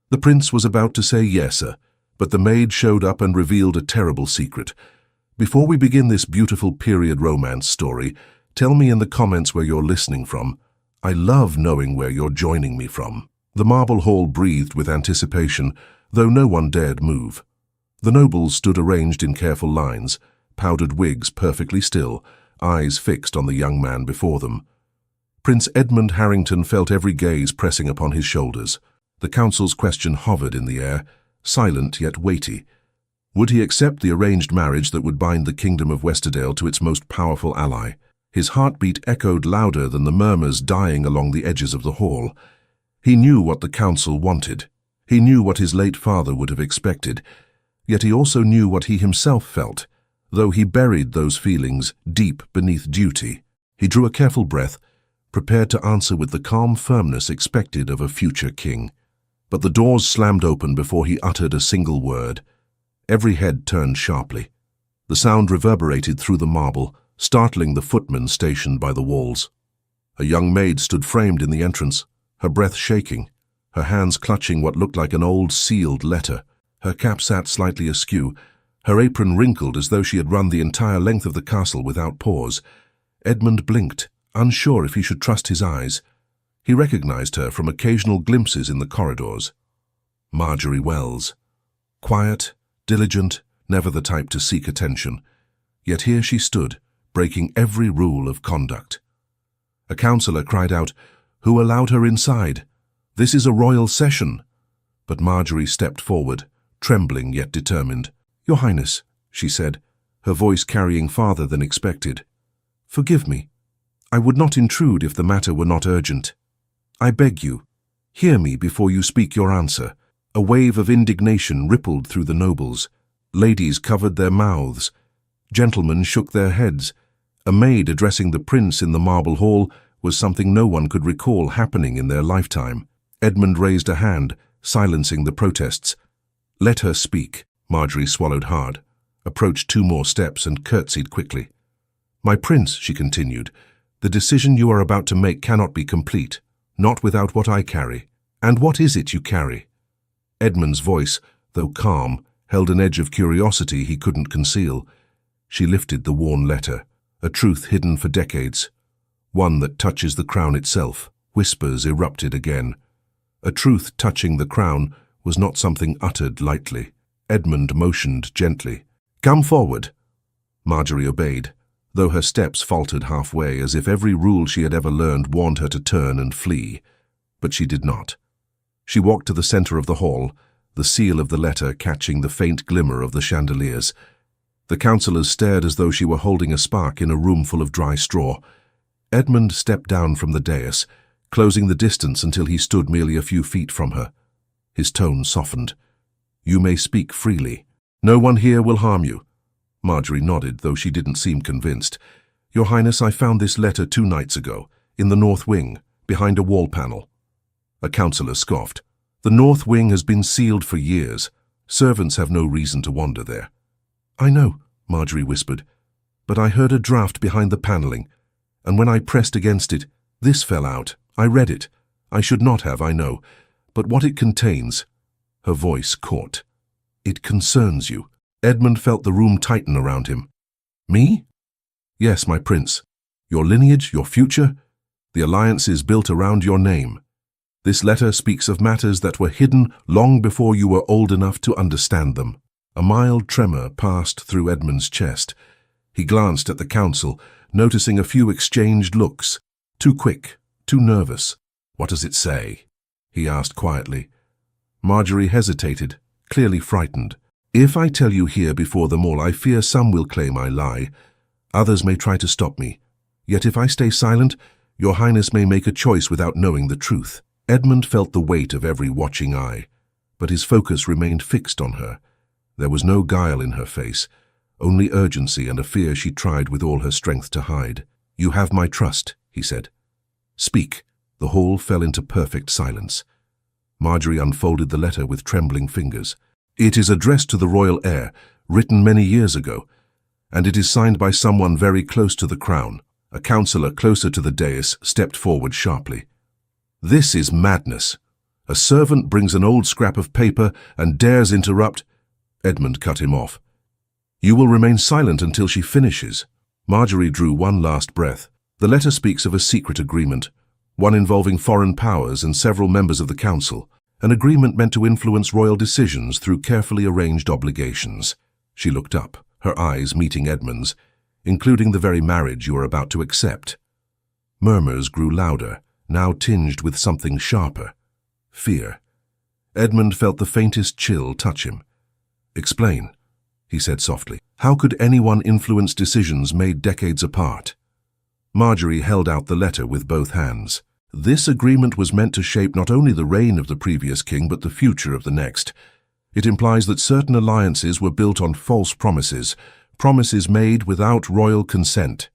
The prince was about to say yes, sir, but the maid showed up and revealed a terrible secret. Before we begin this beautiful period romance story, tell me in the comments where you're listening from. I love knowing where you're joining me from. The marble hall breathed with anticipation, though no one dared move. The nobles stood arranged in careful lines, powdered wigs perfectly still, eyes fixed on the young man before them. Prince Edmund Harrington felt every gaze pressing upon his shoulders. The council's question hovered in the air, silent yet weighty. Would he accept the arranged marriage that would bind the kingdom of Westerdale to its most powerful ally? His heartbeat echoed louder than the murmurs dying along the edges of the hall. He knew what the council wanted. He knew what his late father would have expected. Yet he also knew what he himself felt, though he buried those feelings deep beneath duty. He drew a careful breath, prepared to answer with the calm firmness expected of a future king. But the doors slammed open before he uttered a single word. Every head turned sharply. The sound reverberated through the marble, startling the footmen stationed by the walls. A young maid stood framed in the entrance, her breath shaking, her hands clutching what looked like an old sealed letter. Her cap sat slightly askew, her apron wrinkled as though she had run the entire length of the castle without pause. Edmund blinked, unsure if he should trust his eyes. He recognized her from occasional glimpses in the corridors. Marjorie Wells. Quiet, diligent, never the type to seek attention. Yet here she stood, breaking every rule of conduct. A councillor cried out, "Who allowed her inside? This is a royal session." But Marjorie stepped forward, trembling yet determined. "Your Highness," she said, her voice carrying farther than expected. "Forgive me. I would not intrude if the matter were not urgent. I beg you, hear me before you speak your answer." A wave of indignation rippled through the nobles. Ladies covered their mouths. Gentlemen shook their heads. A maid addressing the prince in the marble hall was something no one could recall happening in their lifetime. Edmund raised a hand, silencing the protests. "Let her speak." Marjorie swallowed hard, approached 2 more steps and curtsied quickly. "My prince," she continued, "the decision you are about to make cannot be complete, not without what I carry." "And what is it you carry?" Edmund's voice, though calm, held an edge of curiosity he couldn't conceal. She lifted the worn letter, a truth hidden for decades. One that touches the crown itself. Whispers erupted again. A truth touching the crown was not something uttered lightly. Edmund motioned gently. "Come forward." Marjorie obeyed, though her steps faltered halfway as if every rule she had ever learned warned her to turn and flee. But she did not. She walked to the center of the hall, the seal of the letter catching the faint glimmer of the chandeliers. The councillors stared as though she were holding a spark in a room full of dry straw. Edmund stepped down from the dais, closing the distance until he stood merely a few feet from her. His tone softened. "You may speak freely. No one here will harm you." Marjorie nodded, though she didn't seem convinced. "Your Highness, I found this letter 2 nights ago, in the north wing, behind a wall panel." A councillor scoffed. "The north wing has been sealed for years. Servants have no reason to wander there." "I know," Marjorie whispered, "but I heard a draft behind the paneling, and when I pressed against it, this fell out. I read it. I should not have, I know, but what it contains—" Her voice caught. "It concerns you." Edmund felt the room tighten around him. "Me?" "Yes, my prince. Your lineage, your future. The alliance is built around your name. This letter speaks of matters that were hidden long before you were old enough to understand them." A mild tremor passed through Edmund's chest. He glanced at the council, noticing a few exchanged looks. Too quick, too nervous. "What does it say?" he asked quietly. Marjorie hesitated, clearly frightened. "If I tell you here before them all, I fear some will claim I lie. Others may try to stop me. Yet if I stay silent, your Highness may make a choice without knowing the truth." Edmund felt the weight of every watching eye, but his focus remained fixed on her. There was no guile in her face, only urgency and a fear she tried with all her strength to hide. "You have my trust," he said. "Speak." The hall fell into perfect silence. Marjorie unfolded the letter with trembling fingers. "It is addressed to the royal heir, written many years ago, and it is signed by someone very close to the crown." A councillor closer to the dais stepped forward sharply. "This is madness. A servant brings an old scrap of paper and dares interrupt. Edmund cut him off. You will remain silent until she finishes. Marjorie drew one last breath. The letter speaks of a secret agreement, one involving foreign powers and several members of the council, an agreement meant to influence royal decisions through carefully arranged obligations. She looked up, her eyes meeting Edmund's, including the very marriage you are about to accept. Murmurs grew louder, now tinged with something sharper. Fear. Edmund felt the faintest chill touch him. Explain, he said softly. How could anyone influence decisions made decades apart? Marjorie held out the letter with both hands. This agreement was meant to shape not only the reign of the previous king, but the future of the next. It implies that certain alliances were built on false promises, promises made without royal consent.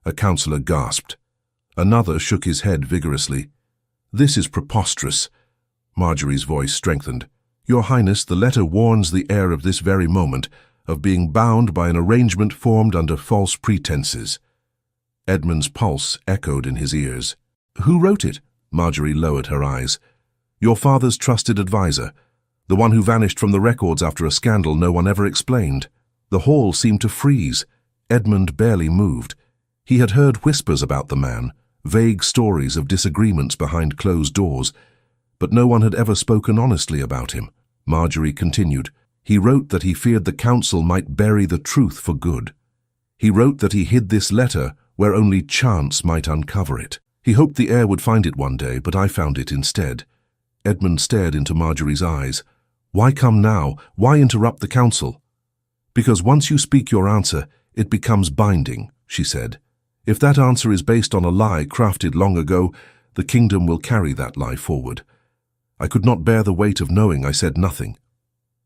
A councillor gasped. Another shook his head vigorously. This is preposterous. Marjorie's voice strengthened. Your Highness, the letter warns the heir of this very moment of being bound by an arrangement formed under false pretenses. Edmund's pulse echoed in his ears. Who wrote it? Marjorie lowered her eyes. Your father's trusted advisor, the one who vanished from the records after a scandal no one ever explained. The hall seemed to freeze. Edmund barely moved. He had heard whispers about the man, vague stories of disagreements behind closed doors, but no one had ever spoken honestly about him. Marjorie continued. He wrote that he feared the council might bury the truth for good. He wrote that he hid this letter where only chance might uncover it. He hoped the heir would find it one day, but I found it instead. Edmund stared into Marjorie's eyes. Why come now? Why interrupt the council? Because once you speak your answer, it becomes binding, she said. If that answer is based on a lie crafted long ago, the kingdom will carry that lie forward. I could not bear the weight of knowing I said nothing.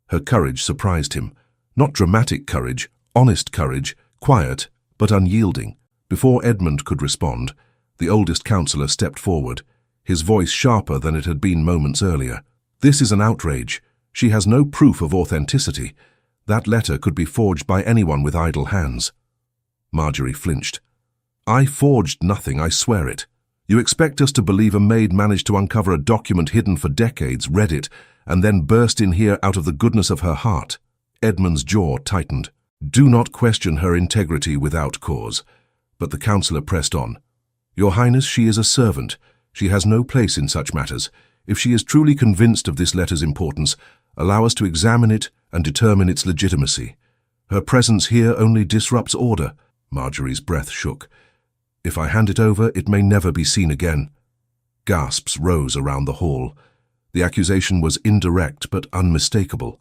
Her courage surprised him. Not dramatic courage, honest courage, quiet, but unyielding. Before Edmund could respond, the oldest councillor stepped forward, his voice sharper than it had been moments earlier. This is an outrage. She has no proof of authenticity. That letter could be forged by anyone with idle hands. Marjorie flinched. I forged nothing, I swear it. You expect us to believe a maid managed to uncover a document hidden for decades, read it, and then burst in here out of the goodness of her heart? Edmund's jaw tightened. Do not question her integrity without cause. But the councillor pressed on. Your Highness, she is a servant. She has no place in such matters. If she is truly convinced of this letter's importance, allow us to examine it and determine its legitimacy. Her presence here only disrupts order. Marjorie's breath shook. If I hand it over, it may never be seen again. Gasps rose around the hall. The accusation was indirect but unmistakable.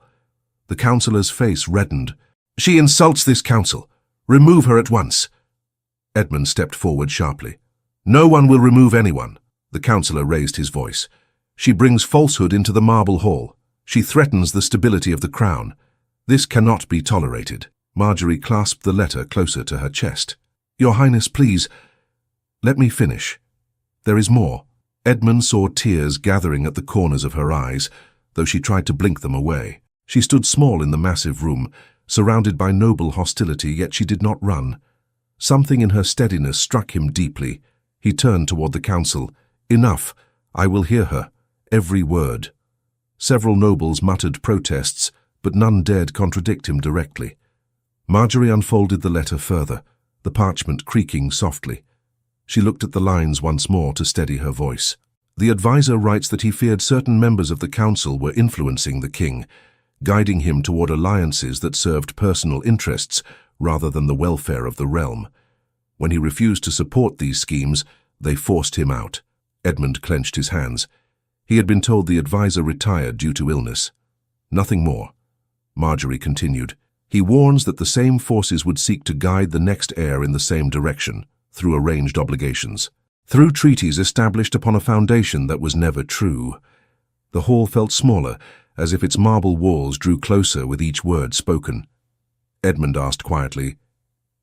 The councillor's face reddened. She insults this council. Remove her at once. Edmund stepped forward sharply. No one will remove anyone. The councillor raised his voice. She brings falsehood into the marble hall. She threatens the stability of the crown. This cannot be tolerated. Marjorie clasped the letter closer to her chest. Your Highness, please, let me finish. There is more. Edmund saw tears gathering at the corners of her eyes, though she tried to blink them away. She stood small in the massive room, surrounded by noble hostility, yet she did not run. Something in her steadiness struck him deeply. He turned toward the council. Enough. I will hear her. Every word. Several nobles muttered protests, but none dared contradict him directly. Marjorie unfolded the letter further, the parchment creaking softly. She looked at the lines once more to steady her voice. The advisor writes that he feared certain members of the council were influencing the king, guiding him toward alliances that served personal interests rather than the welfare of the realm. When he refused to support these schemes, they forced him out. Edmund clenched his hands. He had been told the advisor retired due to illness. Nothing more. Marjorie continued. He warns that the same forces would seek to guide the next heir in the same direction, through arranged obligations, through treaties established upon a foundation that was never true. The hall felt smaller, as if its marble walls drew closer with each word spoken. Edmund asked quietly,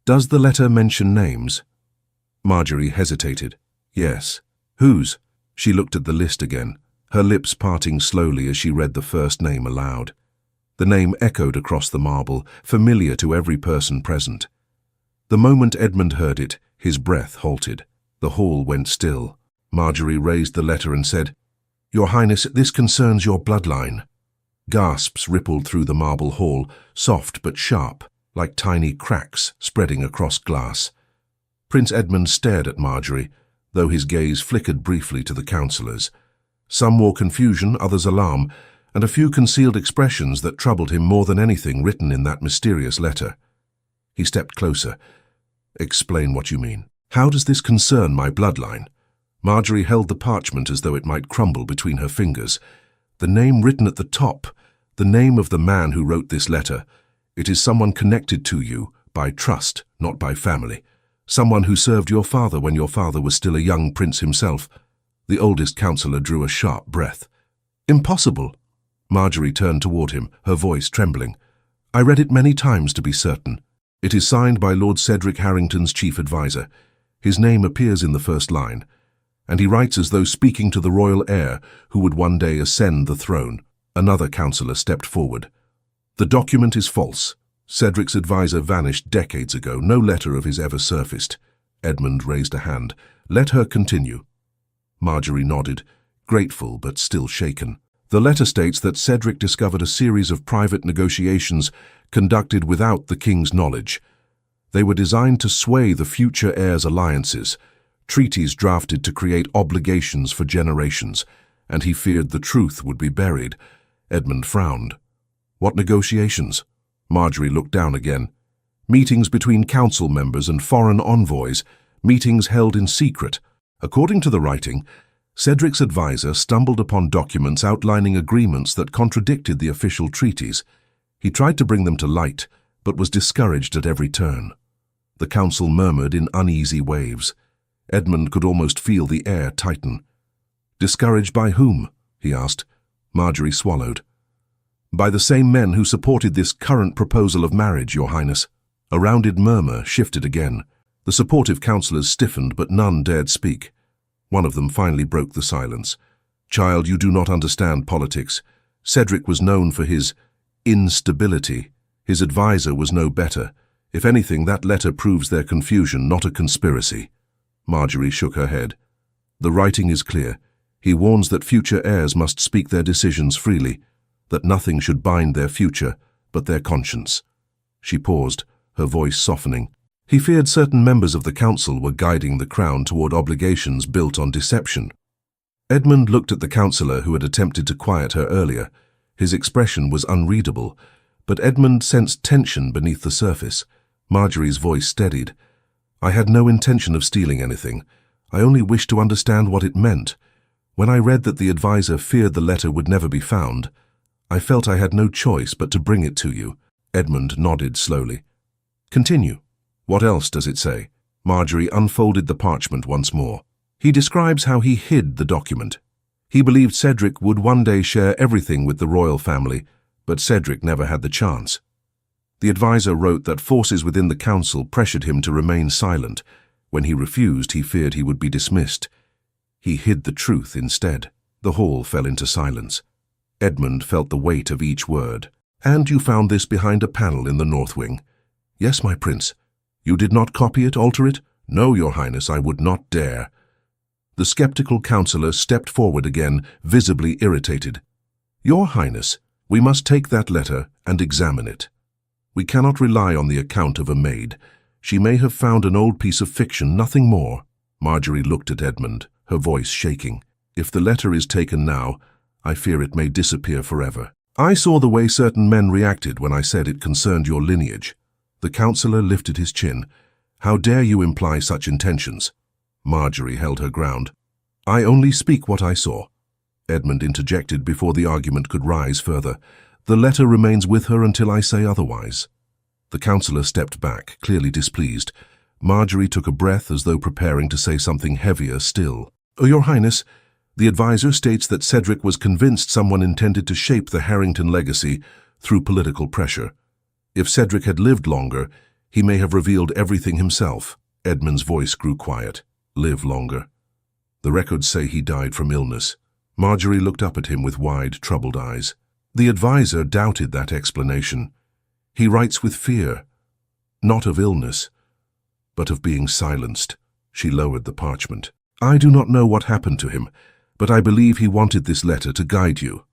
Does the letter mention names? Marjorie hesitated. Yes. Whose? She looked at the list again, her lips parting slowly as she read the first name aloud. The name echoed across the marble, familiar to every person present. The moment Edmund heard it, his breath halted. The hall went still. Marjorie raised the letter and said, Your Highness, this concerns your bloodline. Gasps rippled through the marble hall, soft but sharp, like tiny cracks spreading across glass. Prince Edmund stared at Marjorie, though his gaze flickered briefly to the councillors. Some wore confusion, others alarm, and a few concealed expressions that troubled him more than anything written in that mysterious letter. He stepped closer. Explain what you mean. How does this concern my bloodline? Marjorie held the parchment as though it might crumble between her fingers. The name written at the top, the name of the man who wrote this letter. It is someone connected to you by trust, not by family. Someone who served your father when your father was still a young prince himself. The oldest councillor drew a sharp breath. Impossible. Marjorie turned toward him, her voice trembling. I read it many times to be certain. It is signed by Lord Cedric Harrington's chief advisor. His name appears in the first line, and he writes as though speaking to the royal heir who would one day ascend the throne. Another councillor stepped forward. The document is false. Cedric's advisor vanished decades ago. No letter of his ever surfaced. Edmund raised a hand. Let her continue. Marjorie nodded, grateful but still shaken. The letter states that Cedric discovered a series of private negotiations conducted without the king's knowledge. They were designed to sway the future heirs' alliances, treaties drafted to create obligations for generations, and he feared the truth would be buried. Edmund frowned. What negotiations? Marjorie looked down again. Meetings between council members and foreign envoys, meetings held in secret. According to the writing, Cedric's advisor stumbled upon documents outlining agreements that contradicted the official treaties. He tried to bring them to light, but was discouraged at every turn. The council murmured in uneasy waves. Edmund could almost feel the air tighten. Discouraged by whom? He asked. Marjorie swallowed. By the same men who supported this current proposal of marriage, Your Highness. A rounded murmur shifted again. The supportive councillors stiffened, but none dared speak. One of them finally broke the silence. Child, you do not understand politics. Cedric was known for his instability. His advisor was no better. If anything, that letter proves their confusion, not a conspiracy. Marjorie shook her head. The writing is clear. He warns that future heirs must speak their decisions freely, that nothing should bind their future but their conscience. She paused, her voice softening. He feared certain members of the council were guiding the crown toward obligations built on deception. Edmund looked at the councillor who had attempted to quiet her earlier. His expression was unreadable, but Edmund sensed tension beneath the surface. Marjorie's voice steadied. I had no intention of stealing anything. I only wished to understand what it meant. When I read that the advisor feared the letter would never be found, I felt I had no choice but to bring it to you. Edmund nodded slowly. Continue. What else does it say? Marjorie unfolded the parchment once more. He describes how he hid the document. He believed Cedric would one day share everything with the royal family, but Cedric never had the chance. The advisor wrote that forces within the council pressured him to remain silent. When he refused, he feared he would be dismissed. He hid the truth instead. The hall fell into silence. Edmund felt the weight of each word. And you found this behind a panel in the north wing. Yes, my prince. You did not copy it, alter it? No, Your Highness, I would not dare. The skeptical councillor stepped forward again, visibly irritated. Your Highness, we must take that letter and examine it. We cannot rely on the account of a maid. She may have found an old piece of fiction, nothing more. Marjorie looked at Edmund, her voice shaking. If the letter is taken now, I fear it may disappear forever. I saw the way certain men reacted when I said it concerned your lineage. The councillor lifted his chin. How dare you imply such intentions? Marjorie held her ground. I only speak what I saw. Edmund interjected before the argument could rise further. The letter remains with her until I say otherwise. The councillor stepped back, clearly displeased. Marjorie took a breath as though preparing to say something heavier still. Oh, Your Highness, the advisor states that Cedric was convinced someone intended to shape the Harrington legacy through political pressure. If Cedric had lived longer, he may have revealed everything himself. Edmund's voice grew quiet. Live longer. The records say he died from illness. Marjorie looked up at him with wide, troubled eyes. The advisor doubted that explanation. He writes with fear, not of illness, but of being silenced. She lowered the parchment. I do not know what happened to him, but I believe he wanted this letter to guide you."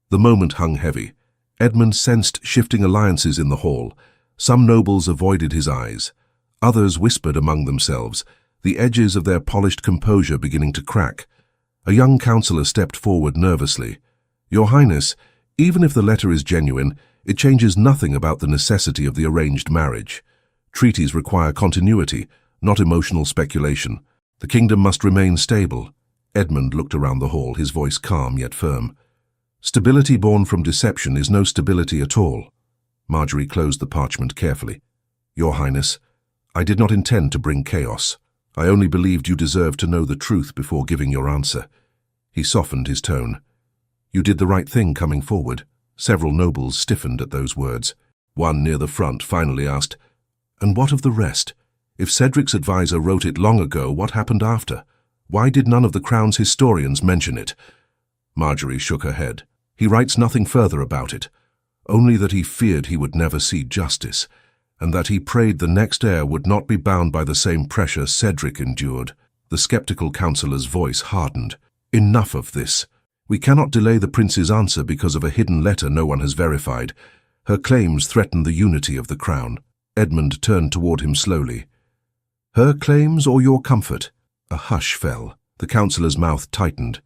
The moment hung heavy. Edmund sensed shifting alliances in the hall. Some nobles avoided his eyes. Others whispered among themselves, the edges of their polished composure beginning to crack. A young councillor stepped forward nervously. "Your Highness, even if the letter is genuine, it changes nothing about the necessity of the arranged marriage. Treaties require continuity, not emotional speculation. The kingdom must remain stable." Edmund looked around the hall, his voice calm yet firm. "Stability born from deception is no stability at all." Marjorie closed the parchment carefully. "Your Highness, I did not intend to bring chaos. I only believed you deserved to know the truth before giving your answer." He softened his tone. "You did the right thing coming forward." Several nobles stiffened at those words. One near the front finally asked, "And what of the rest? If Cedric's advisor wrote it long ago, what happened after? Why did none of the Crown's historians mention it?" Marjorie shook her head. "He writes nothing further about it, only that he feared he would never see justice, and that he prayed the next heir would not be bound by the same pressure Cedric endured." The skeptical councillor's voice hardened. "Enough of this. We cannot delay the prince's answer because of a hidden letter no one has verified. Her claims threaten the unity of the Crown." Edmund turned toward him slowly. "Her claims or your comfort?" A hush fell. The councillor's mouth tightened,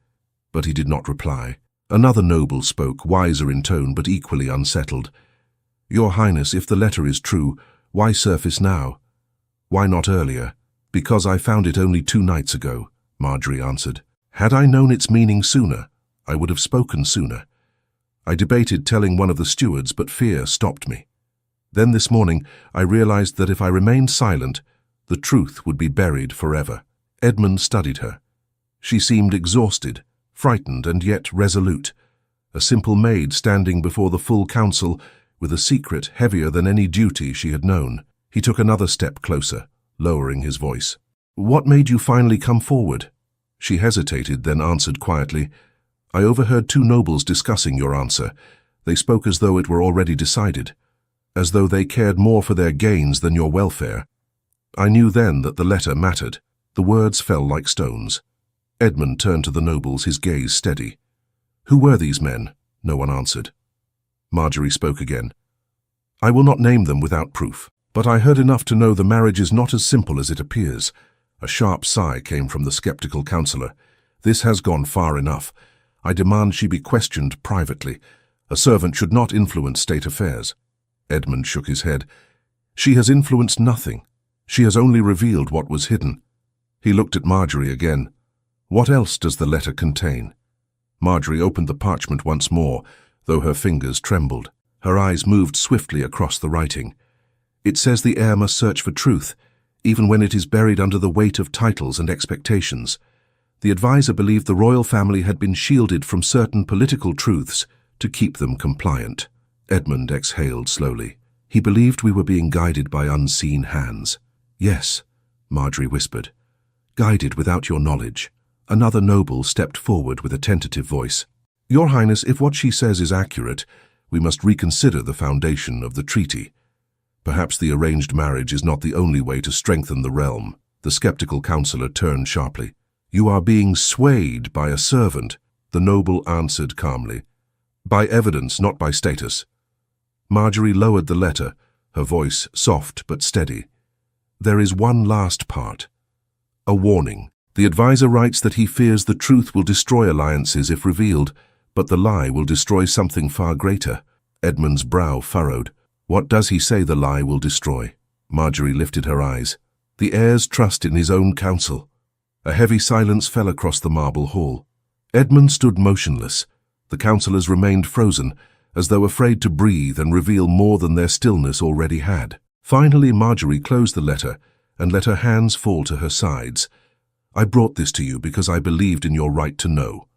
but he did not reply. Another noble spoke, wiser in tone but equally unsettled. "Your Highness, if the letter is true, why surface now? Why not earlier?" "Because I found it only 2 nights ago," Marjorie answered. "Had I known its meaning sooner, I would have spoken sooner. I debated telling one of the stewards, but fear stopped me. Then this morning, I realized that if I remained silent, the truth would be buried forever." Edmund studied her. She seemed exhausted, frightened, and yet resolute. A simple maid standing before the full council with a secret heavier than any duty she had known. He took another step closer, lowering his voice. "What made you finally come forward?" She hesitated, then answered quietly, "I overheard 2 nobles discussing your answer. They spoke as though it were already decided, as though they cared more for their gains than your welfare. I knew then that the letter mattered." The words fell like stones. Edmund turned to the nobles, his gaze steady. "Who were these men?" No one answered. Marjorie spoke again. "I will not name them without proof, but I heard enough to know the marriage is not as simple as it appears." A sharp sigh came from the skeptical councillor. "This has gone far enough. I demand she be questioned privately. A servant should not influence state affairs." Edmund shook his head. "She has influenced nothing. She has only revealed what was hidden." He looked at Marjorie again. "What else does the letter contain?" Marjorie opened the parchment once more, though her fingers trembled. Her eyes moved swiftly across the writing. "It says the heir must search for truth, even when it is buried under the weight of titles and expectations. The advisor believed the royal family had been shielded from certain political truths to keep them compliant." Edmund exhaled slowly. "He believed we were being guided by unseen hands." "Yes," Marjorie whispered. "Guided without your knowledge." Another noble stepped forward with a tentative voice. "Your Highness, if what she says is accurate, we must reconsider the foundation of the treaty. Perhaps the arranged marriage is not the only way to strengthen the realm." The skeptical councillor turned sharply. "You are being swayed by a servant," the noble answered calmly. "By evidence, not by status." Marjorie lowered the letter, her voice soft but steady. "There is one last part. A warning. The advisor writes that he fears the truth will destroy alliances if revealed, but the lie will destroy something far greater." Edmund's brow furrowed. "What does he say the lie will destroy?" Marjorie lifted her eyes. "The heir's trust in his own counsel." A heavy silence fell across the marble hall. Edmund stood motionless. The councillors remained frozen, as though afraid to breathe and reveal more than their stillness already had. Finally, Marjorie closed the letter and let her hands fall to her sides. "I brought this to you because I believed in your right to know.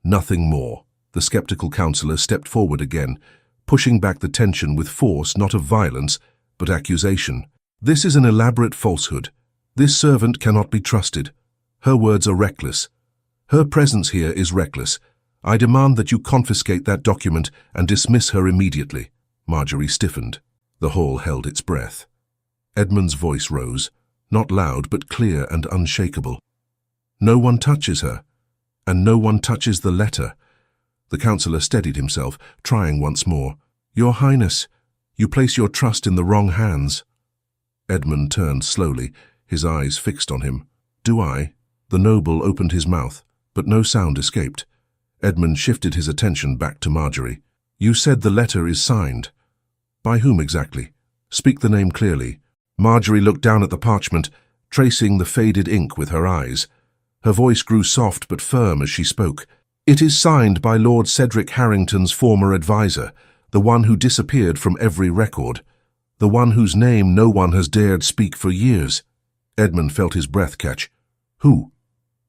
Nothing more." The skeptical councillor stepped forward again, pushing back the tension with force not of violence, but accusation. "This is an elaborate falsehood. This servant cannot be trusted. Her words are reckless. Her presence here is reckless. I demand that you confiscate that document and dismiss her immediately." Marjorie stiffened. The hall held its breath. Edmund's voice rose, not loud but clear and unshakable. "No one touches her. And no one touches the letter. The counsellor steadied himself, trying once more. Your Highness, you place your trust in the wrong hands. Edmund turned slowly, his eyes fixed on him. Do I? The noble opened his mouth, but no sound escaped. Edmund shifted his attention back to Marjorie. You said the letter is signed. By whom exactly? Speak the name clearly. Marjorie looked down at the parchment, tracing the faded ink with her eyes. Her voice grew soft but firm as she spoke. It is signed by Lord Cedric Harrington's former advisor, the one who disappeared from every record, the one whose name no one has dared speak for years. Edmund felt his breath catch. Who?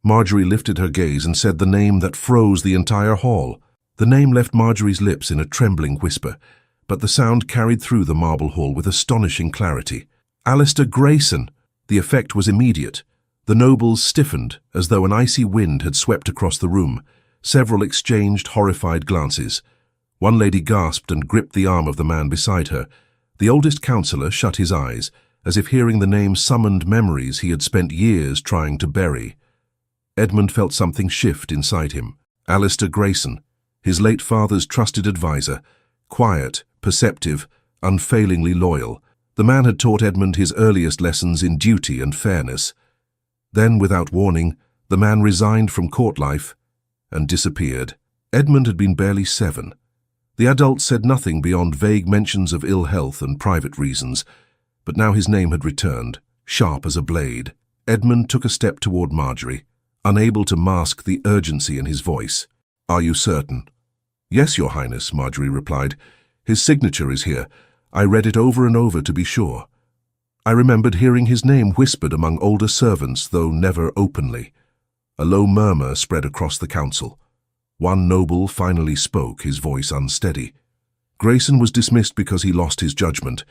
Marjorie lifted her gaze and said the name that froze the entire hall. The name left Marjorie's lips in a trembling whisper, but the sound carried through the marble hall with astonishing clarity. Alistair Grayson! The effect was immediate. The nobles stiffened, as though an icy wind had swept across the room. Several exchanged horrified glances. One lady gasped and gripped the arm of the man beside her. The oldest counsellor shut his eyes, as if hearing the name summoned memories he had spent years trying to bury. Edmund felt something shift inside him. Alistair Grayson, his late father's trusted advisor, quiet, perceptive, unfailingly loyal. The man had taught Edmund his earliest lessons in duty and fairness. Then, without warning, the man resigned from court life and disappeared. Edmund had been barely 7. The adults said nothing beyond vague mentions of ill health and private reasons, but now his name had returned, sharp as a blade. Edmund took a step toward Marjorie, unable to mask the urgency in his voice. Are you certain? Yes, Your Highness, Marjorie replied. His signature is here. I read it over and over to be sure. I remembered hearing his name whispered among older servants, though never openly. A low murmur spread across the council. One noble finally spoke, his voice unsteady. Grayson was dismissed because he lost his judgment.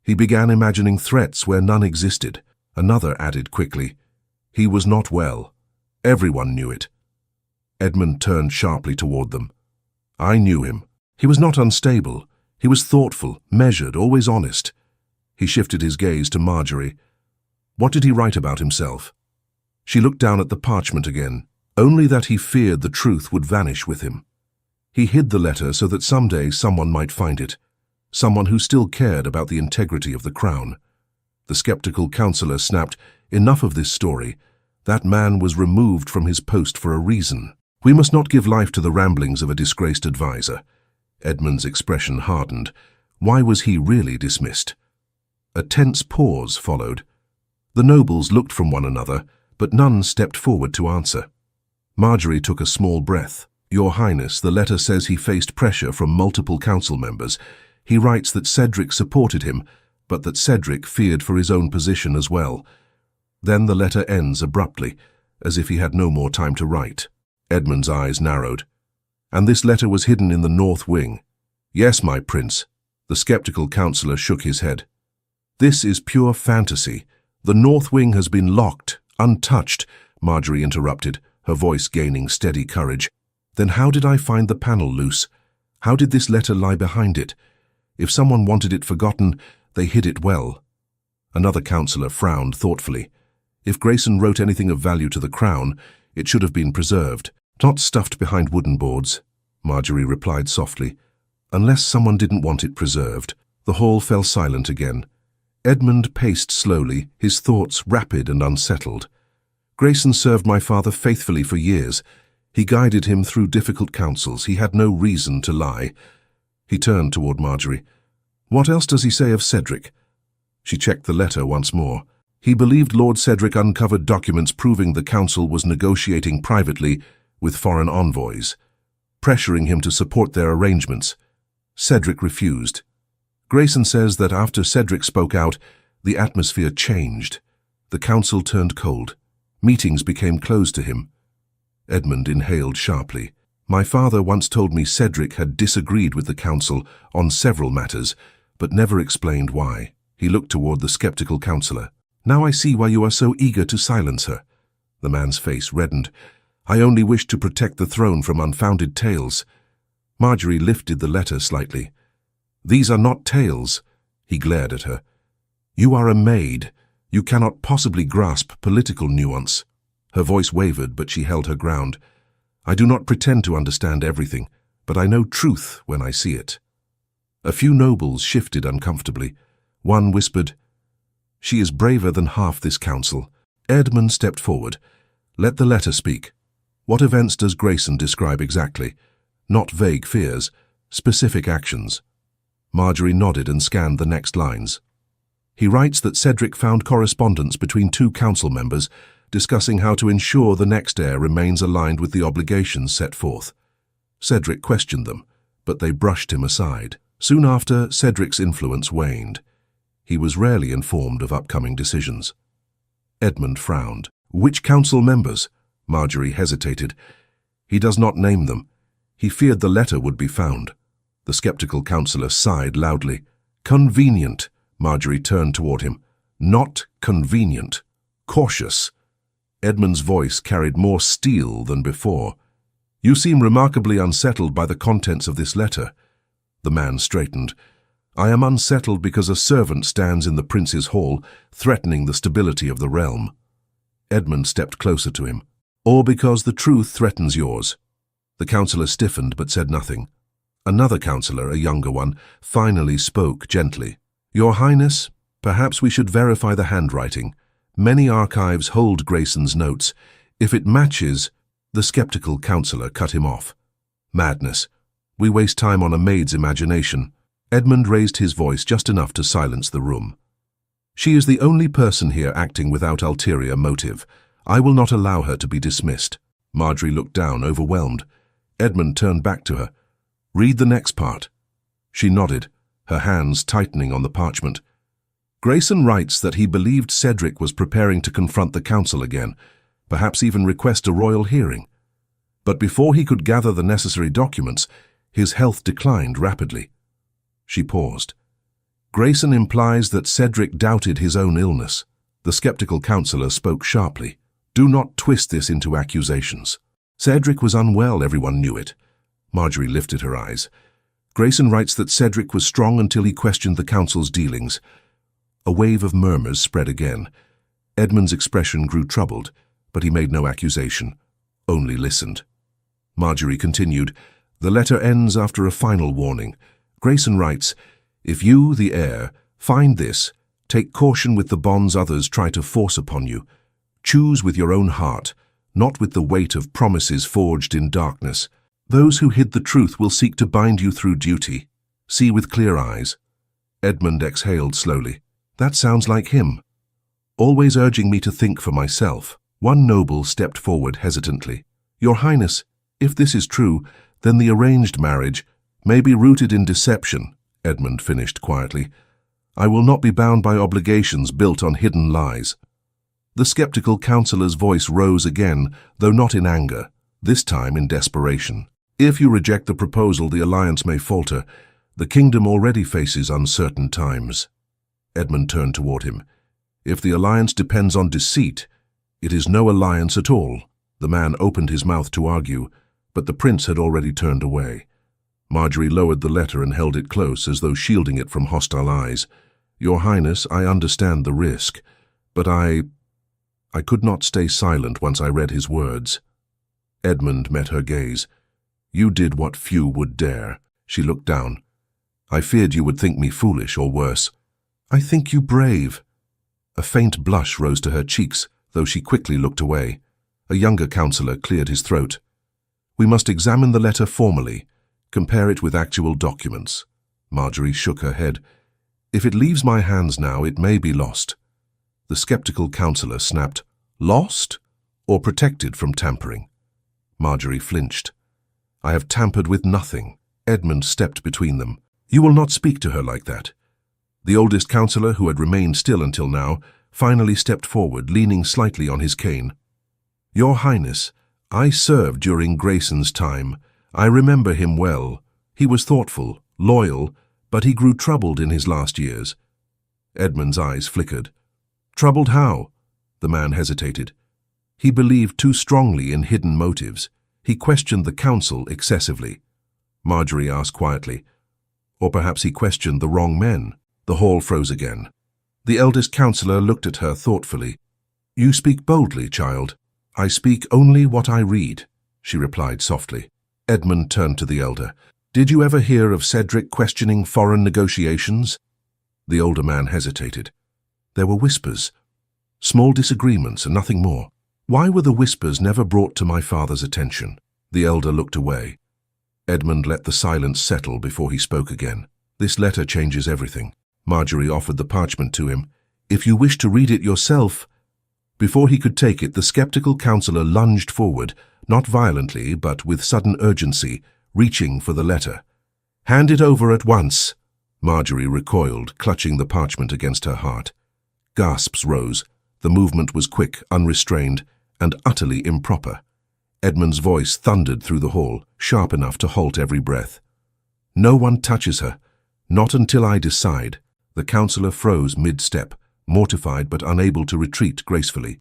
He began imagining threats where none existed. Another added quickly, he was not well. Everyone knew it. Edmund turned sharply toward them. I knew him. He was not unstable. He was thoughtful, measured, always honest. He shifted his gaze to Marjorie. What did he write about himself? She looked down at the parchment again. Only that he feared the truth would vanish with him. He hid the letter so that someday someone might find it, someone who still cared about the integrity of the crown. The skeptical counsellor snapped, Enough of this story. That man was removed from his post for a reason. We must not give life to the ramblings of a disgraced advisor. Edmund's expression hardened. Why was he really dismissed? A tense pause followed. The nobles looked from one another, but none stepped forward to answer. Marjorie took a small breath. Your Highness, the letter says he faced pressure from multiple council members. He writes that Cedric supported him, but that Cedric feared for his own position as well. Then the letter ends abruptly, as if he had no more time to write. Edmund's eyes narrowed. And this letter was hidden in the north wing. Yes, my prince. The skeptical counsellor shook his head. This is pure fantasy. The north wing has been locked, untouched, Marjorie interrupted, her voice gaining steady courage. Then how did I find the panel loose? How did this letter lie behind it? If someone wanted it forgotten, they hid it well. Another counsellor frowned thoughtfully. If Grayson wrote anything of value to the crown, it should have been preserved, not stuffed behind wooden boards, Marjorie replied softly. Unless someone didn't want it preserved. The hall fell silent again. Edmund paced slowly, his thoughts rapid and unsettled. Grayson served my father faithfully for years. He guided him through difficult councils. He had no reason to lie. He turned toward Marjorie. What else does he say of Cedric? She checked the letter once more. He believed Lord Cedric uncovered documents proving the council was negotiating privately with foreign envoys, pressuring him to support their arrangements. Cedric refused. Grayson says that after Cedric spoke out, the atmosphere changed. The council turned cold. Meetings became closed to him. Edmund inhaled sharply. My father once told me Cedric had disagreed with the council on several matters, but never explained why. He looked toward the skeptical counsellor. Now I see why you are so eager to silence her. The man's face reddened. I only wish to protect the throne from unfounded tales. Marjorie lifted the letter slightly. These are not tales. He glared at her. You are a maid. You cannot possibly grasp political nuance. Her voice wavered, but she held her ground. I do not pretend to understand everything, but I know truth when I see it. A few nobles shifted uncomfortably. One whispered, "She is braver than half this council." Edmund stepped forward. "Let the letter speak. What events does Grayson describe exactly? Not vague fears, specific actions." Marjorie nodded and scanned the next lines. "He writes that Cedric found correspondence between two council members discussing how to ensure the next heir remains aligned with the obligations set forth. Cedric questioned them, but they brushed him aside. Soon after, Cedric's influence waned. He was rarely informed of upcoming decisions." Edmund frowned. "Which council members?" Marjorie hesitated. "He does not name them. He feared the letter would be found." The skeptical councillor sighed loudly. "Convenient." Marjorie turned toward him. "Not convenient. Cautious." Edmund's voice carried more steel than before. "You seem remarkably unsettled by the contents of this letter." The man straightened. "I am unsettled because a servant stands in the prince's hall, threatening the stability of the realm." Edmund stepped closer to him. "Or because the truth threatens yours." The councillor stiffened but said nothing. Another councillor, a younger one, finally spoke gently. "Your Highness, perhaps we should verify the handwriting. Many archives hold Grayson's notes. If it matches—" The skeptical councillor cut him off. "Madness. We waste time on a maid's imagination." Edmund raised his voice just enough to silence the room. "She is the only person here acting without ulterior motive. I will not allow her to be dismissed." Marjorie looked down, overwhelmed. Edmund turned back to her. "Read the next part." She nodded, her hands tightening on the parchment. "Grayson writes that he believed Cedric was preparing to confront the council again, perhaps even request a royal hearing. But before he could gather the necessary documents, his health declined rapidly." She paused. "Grayson implies that Cedric doubted his own illness." The skeptical councillor spoke sharply. "Do not twist this into accusations. Cedric was unwell, everyone knew it." Marjorie lifted her eyes. "Grayson writes that Cedric was strong until he questioned the council's dealings." A wave of murmurs spread again. Edmund's expression grew troubled, but he made no accusation, only listened. Marjorie continued, "The letter ends after a final warning. Grayson writes, 'If you, the heir, find this, take caution with the bonds others try to force upon you. Choose with your own heart, not with the weight of promises forged in darkness. Those who hid the truth will seek to bind you through duty. See with clear eyes.'" Edmund exhaled slowly. "That sounds like him. Always urging me to think for myself." One noble stepped forward hesitantly. "Your Highness, if this is true, then the arranged marriage may be rooted in deception," Edmund finished quietly. "I will not be bound by obligations built on hidden lies." The skeptical councillor's voice rose again, though not in anger, this time in desperation. "If you reject the proposal, the alliance may falter. The kingdom already faces uncertain times." Edmund turned toward him. "If the alliance depends on deceit, it is no alliance at all." The man opened his mouth to argue, but the prince had already turned away. Marjorie lowered the letter and held it close, as though shielding it from hostile eyes. "Your Highness, I understand the risk, but I could not stay silent once I read his words." Edmund met her gaze. "You did what few would dare." She looked down. "I feared you would think me foolish or worse." "I think you brave." A faint blush rose to her cheeks, though she quickly looked away. A younger councillor cleared his throat. "We must examine the letter formally, compare it with actual documents." Marjorie shook her head. "If it leaves my hands now, it may be lost." The skeptical councillor snapped, "Lost or protected from tampering?" Marjorie flinched. "I have tampered with nothing." Edmund stepped between them. "You will not speak to her like that." The oldest councillor, who had remained still until now, finally stepped forward, leaning slightly on his cane. "Your Highness, I served during Grayson's time. I remember him well. He was thoughtful, loyal, but he grew troubled in his last years." Edmund's eyes flickered. "Troubled how?" The man hesitated. "He believed too strongly in hidden motives. He questioned the council excessively." Marjorie asked quietly, "Or perhaps he questioned the wrong men?" The hall froze again. The eldest councillor looked at her thoughtfully. "You speak boldly, child." "I speak only what I read." she replied softly. Edmund turned to the elder. Did you ever hear of Cedric questioning foreign negotiations? The older man hesitated. There were whispers, small disagreements and nothing more. Why were the whispers never brought to my father's attention? The elder looked away. Edmund let the silence settle before he spoke again. This letter changes everything. Marjorie offered the parchment to him. If you wish to read it yourself. Before he could take it, the skeptical counselor lunged forward, not violently, but with sudden urgency, reaching for the letter. Hand it over at once. Marjorie recoiled, clutching the parchment against her heart. Gasps rose. The movement was quick, unrestrained, and utterly improper. Edmund's voice thundered through the hall, sharp enough to halt every breath. No one touches her. Not until I decide. The counselor froze mid-step, mortified but unable to retreat gracefully.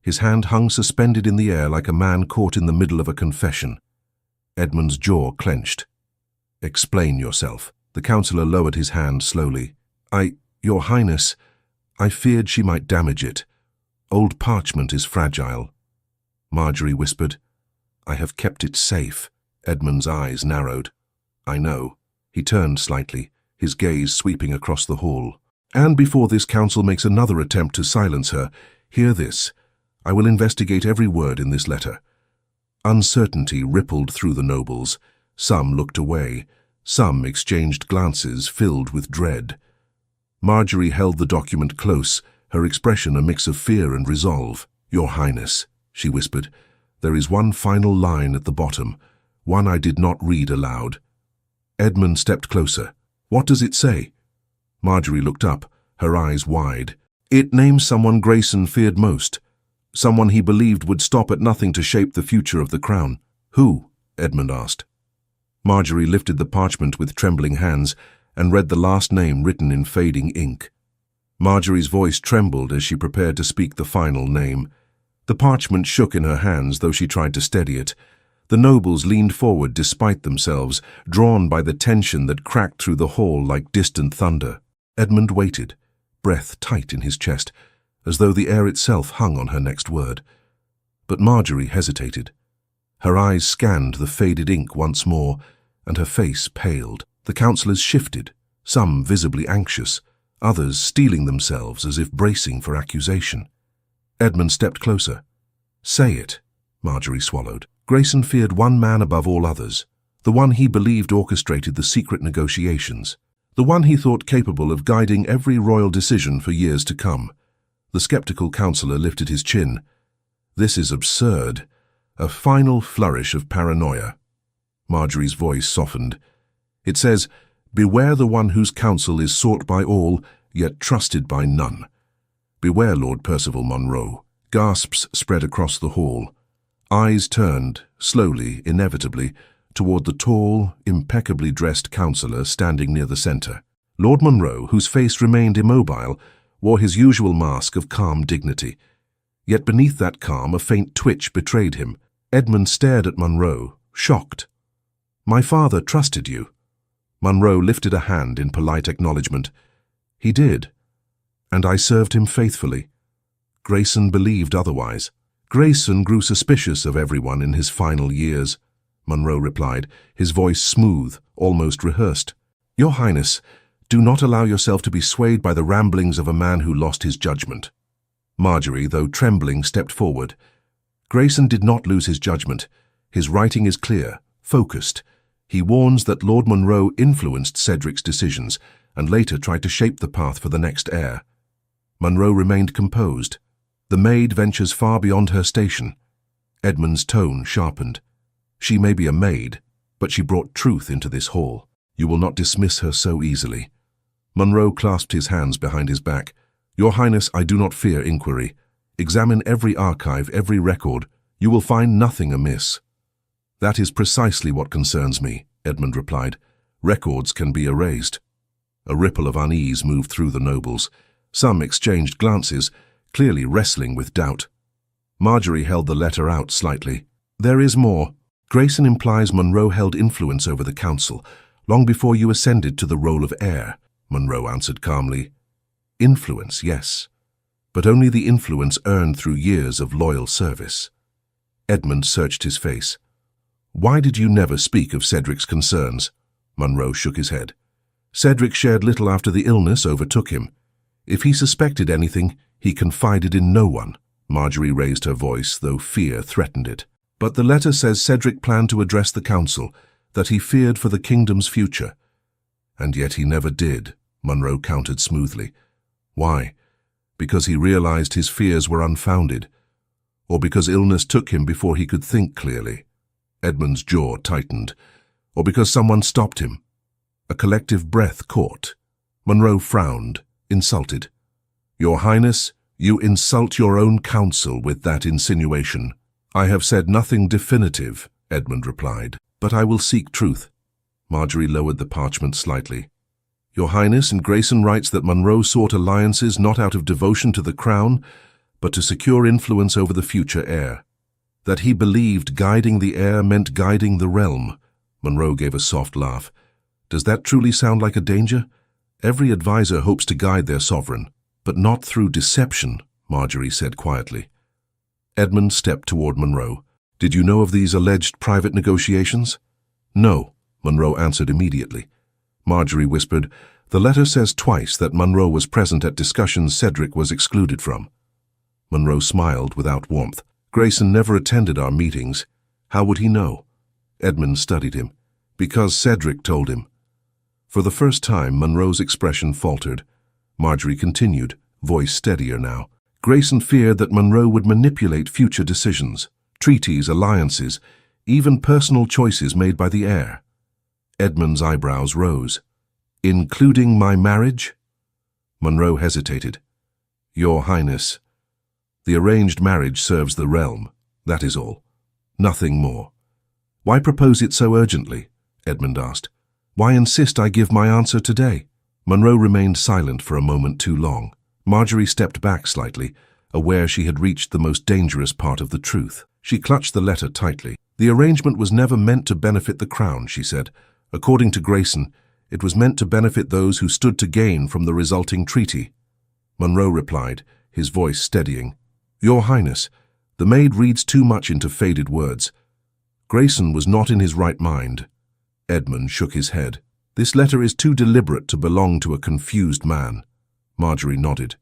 His hand hung suspended in the air like a man caught in the middle of a confession. Edmund's jaw clenched. Explain yourself. The counselor lowered his hand slowly. Your Highness, I feared she might damage it. Old parchment is fragile. Marjorie whispered. I have kept it safe. Edmund's eyes narrowed. I know. He turned slightly, his gaze sweeping across the hall. And before this council makes another attempt to silence her, hear this. I will investigate every word in this letter. Uncertainty rippled through the nobles. Some looked away. Some exchanged glances filled with dread. Marjorie held the document close, her expression a mix of fear and resolve. Your Highness, she whispered, there is one final line at the bottom, one I did not read aloud. Edmund stepped closer. What does it say? Marjorie looked up, her eyes wide. It names someone Grayson feared most, someone he believed would stop at nothing to shape the future of the crown. Who? Edmund asked. Marjorie lifted the parchment with trembling hands and read the last name written in fading ink. Marjorie's voice trembled as she prepared to speak the final name. The parchment shook in her hands, though she tried to steady it. The nobles leaned forward despite themselves, drawn by the tension that cracked through the hall like distant thunder. Edmund waited, breath tight in his chest, as though the air itself hung on her next word. But Marjorie hesitated. Her eyes scanned the faded ink once more, and her face paled. The councillors shifted, some visibly anxious, others steeling themselves as if bracing for accusation. Edmund stepped closer. Say it, Marjorie swallowed. Grayson feared one man above all others, the one he believed orchestrated the secret negotiations, the one he thought capable of guiding every royal decision for years to come. The skeptical councillor lifted his chin. This is absurd. A final flourish of paranoia. Marjorie's voice softened. It says, beware the one whose counsel is sought by all, yet trusted by none. Beware Lord Percival Monroe. Gasps spread across the hall. Eyes turned, slowly, inevitably, toward the tall, impeccably dressed councillor standing near the centre. Lord Monroe, whose face remained immobile, wore his usual mask of calm dignity. Yet beneath that calm, a faint twitch betrayed him. Edmund stared at Monroe, shocked. My father trusted you. Monroe lifted a hand in polite acknowledgement. He did, and I served him faithfully. Grayson believed otherwise. Grayson grew suspicious of everyone in his final years, Monroe replied, his voice smooth, almost rehearsed. Your Highness, do not allow yourself to be swayed by the ramblings of a man who lost his judgment. Marjorie, though trembling, stepped forward. Grayson did not lose his judgment. His writing is clear, focused. He warns that Lord Monroe influenced Cedric's decisions and later tried to shape the path for the next heir. Monroe remained composed. The maid ventures far beyond her station. Edmund's tone sharpened. She may be a maid, but she brought truth into this hall. You will not dismiss her so easily. Monroe clasped his hands behind his back. Your Highness, I do not fear inquiry. Examine every archive, every record. You will find nothing amiss. That is precisely what concerns me, Edmund replied. Records can be erased. A ripple of unease moved through the nobles. Some exchanged glances, clearly wrestling with doubt. Marjorie held the letter out slightly. There is more. Grayson implies Monroe held influence over the council, long before you ascended to the role of heir, Monroe answered calmly. Influence, yes, but only the influence earned through years of loyal service. Edmund searched his face. Why did you never speak of Cedric's concerns? Munro shook his head. Cedric shared little after the illness overtook him. If he suspected anything, he confided in no one. Marjorie raised her voice, though fear threatened it. But the letter says Cedric planned to address the council, that he feared for the kingdom's future. And yet he never did, Munro countered smoothly. Why? Because he realized his fears were unfounded, or because illness took him before he could think clearly? Edmund's jaw tightened. Or because someone stopped him? A collective breath caught. Munro frowned, insulted. Your Highness, you insult your own council with that insinuation. I have said nothing definitive, Edmund replied, but I will seek truth. Marjorie lowered the parchment slightly. Your Highness, and Grayson writes that Munro sought alliances not out of devotion to the crown, but to secure influence over the future heir. That he believed guiding the heir meant guiding the realm. Munro gave a soft laugh. Does that truly sound like a danger? Every advisor hopes to guide their sovereign, but not through deception, Marjorie said quietly. Edmund stepped toward Munro. Did you know of these alleged private negotiations? No, Munro answered immediately. Marjorie whispered, the letter says twice that Munro was present at discussions Cedric was excluded from. Munro smiled without warmth. Grayson never attended our meetings. How would he know? Edmund studied him. Because Cedric told him. For the first time, Munro's expression faltered. Marjorie continued, voice steadier now. Grayson feared that Munro would manipulate future decisions, treaties, alliances, even personal choices made by the heir. Edmund's eyebrows rose. Including my marriage? Munro hesitated. Your Highness, the arranged marriage serves the realm, that is all. Nothing more. Why propose it so urgently? Edmund asked. Why insist I give my answer today? Munro remained silent for a moment too long. Marjorie stepped back slightly, aware she had reached the most dangerous part of the truth. She clutched the letter tightly. The arrangement was never meant to benefit the crown, she said. According to Grayson, it was meant to benefit those who stood to gain from the resulting treaty. Munro replied, his voice steadying. Your Highness, the Maid reads too much into faded words. Grayson was not in his right mind. Edmund shook his head. This letter is too deliberate to belong to a confused man. Marjorie nodded.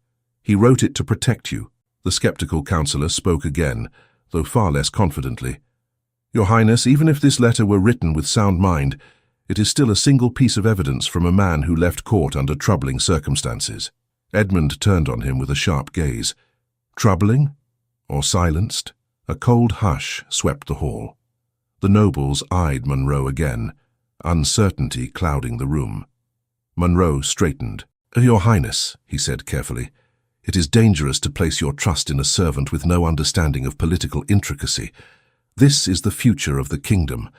He wrote it to protect you. The skeptical councillor spoke again, though far less confidently. Your Highness, even if this letter were written with sound mind, it is still a single piece of evidence from a man who left court under troubling circumstances. Edmund turned on him with a sharp gaze. Troubling? Or silenced? A cold hush swept the hall. The nobles eyed Munro again, uncertainty clouding the room. Munro straightened. Your Highness, he said carefully, it is dangerous to place your trust in a servant with no understanding of political intricacy. This is the future of the kingdom,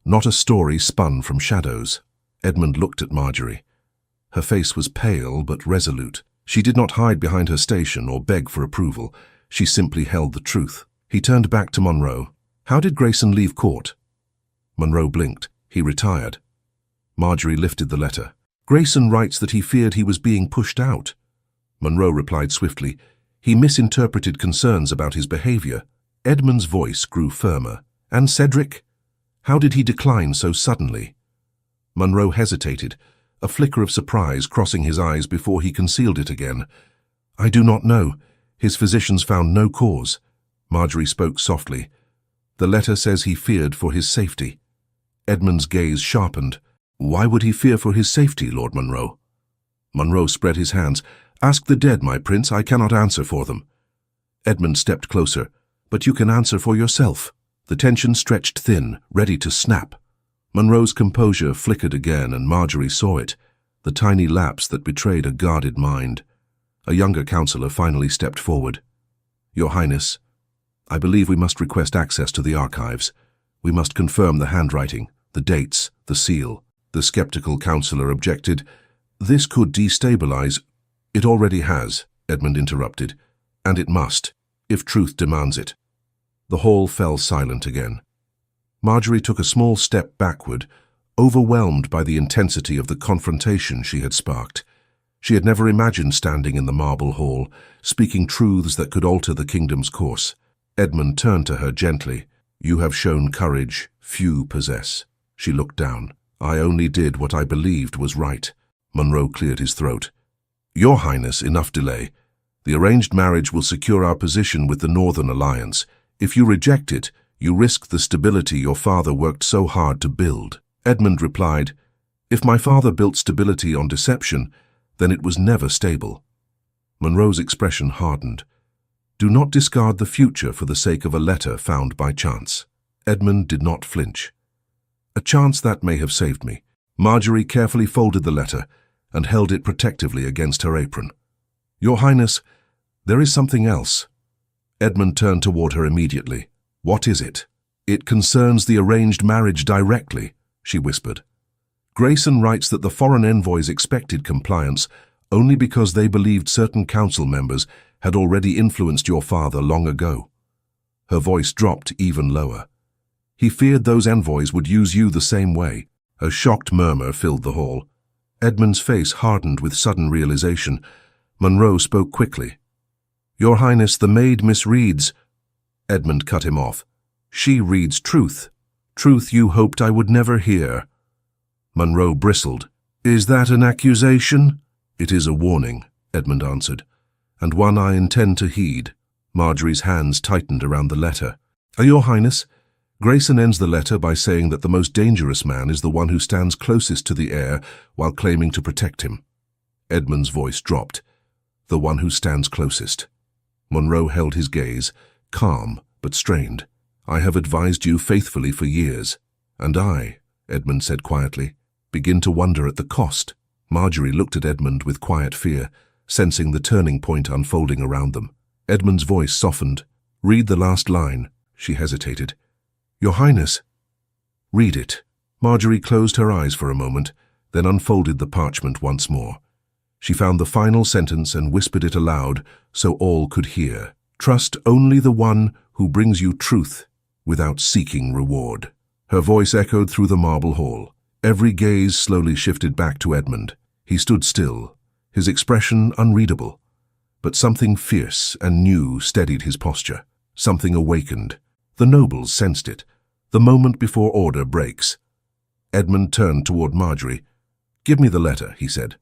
not a story spun from shadows. Edmund looked at Marjorie. Her face was pale but resolute. She did not hide behind her station or beg for approval. She simply held the truth. He turned back to Munro. How did Grayson leave court? Munro blinked. He retired. Marjorie lifted the letter. Grayson writes that he feared he was being pushed out. Munro replied swiftly. He misinterpreted concerns about his behavior. Edmund's voice grew firmer. And Cedric? How did he decline so suddenly? Munro hesitated, a flicker of surprise crossing his eyes before he concealed it again. I do not know. His physicians found no cause. Marjorie spoke softly. The letter says he feared for his safety. Edmund's gaze sharpened. Why would he fear for his safety, Lord Munro? Munro spread his hands. Ask the dead, my prince. I cannot answer for them. Edmund stepped closer. But you can answer for yourself. The tension stretched thin, ready to snap. Munro's composure flickered again, and Marjorie saw it, the tiny lapse that betrayed a guarded mind. A younger councillor finally stepped forward. Your Highness, I believe we must request access to the archives. We must confirm the handwriting, the dates, the seal. The skeptical councillor objected. This could destabilize. It already has, Edmund interrupted, and it must, if truth demands it. The hall fell silent again. Marjorie took a small step backward, overwhelmed by the intensity of the confrontation she had sparked. She had never imagined standing in the marble hall, speaking truths that could alter the kingdom's course. Edmund turned to her gently. You have shown courage, Few possess. She looked down. I only did what I believed was right. Monroe cleared his throat. Your Highness, enough delay. The arranged marriage will secure our position with the Northern Alliance. If you reject it, you risk the stability your father worked so hard to build. Edmund replied, If my father built stability on deception, then it was never stable. Monroe's expression hardened. Do not discard the future for the sake of a letter found by chance. Edmund did not flinch. A chance that may have saved me. Marjorie carefully folded the letter and held it protectively against her apron. Your Highness, there is something else. Edmund turned toward her immediately. What is it? It concerns the arranged marriage directly, she whispered. Grayson writes that the foreign envoys expected compliance only because they believed certain council members had already influenced your father long ago. Her voice dropped even lower. He feared those envoys would use you the same way. A shocked murmur filled the hall. Edmund's face hardened with sudden realization. Monroe spoke quickly. Your Highness, the maid misreads. Edmund cut him off. She reads truth. Truth you hoped I would never hear. Monroe bristled. Is that an accusation? It is a warning, Edmund answered, and one I intend to heed. Marjorie's hands tightened around the letter. Your Highness, Grayson ends the letter by saying that the most dangerous man is the one who stands closest to the heir while claiming to protect him. Edmund's voice dropped. The one who stands closest. Monroe held his gaze, calm but strained. I have advised you faithfully for years. And I, Edmund said quietly, begin to wonder at the cost. Marjorie looked at Edmund with quiet fear, sensing the turning point unfolding around them. Edmund's voice softened. Read the last line. She hesitated. Your Highness. Read it. Marjorie closed her eyes for a moment, then unfolded the parchment once more. She found the final sentence and whispered it aloud so all could hear. Trust only the one who brings you truth without seeking reward. Her voice echoed through the marble hall. Every gaze slowly shifted back to Edmund. He stood still, his expression unreadable. But something fierce and new steadied his posture. Something awakened. The nobles sensed it. The moment before order breaks. Edmund turned toward Marjorie. Give me the letter, he said.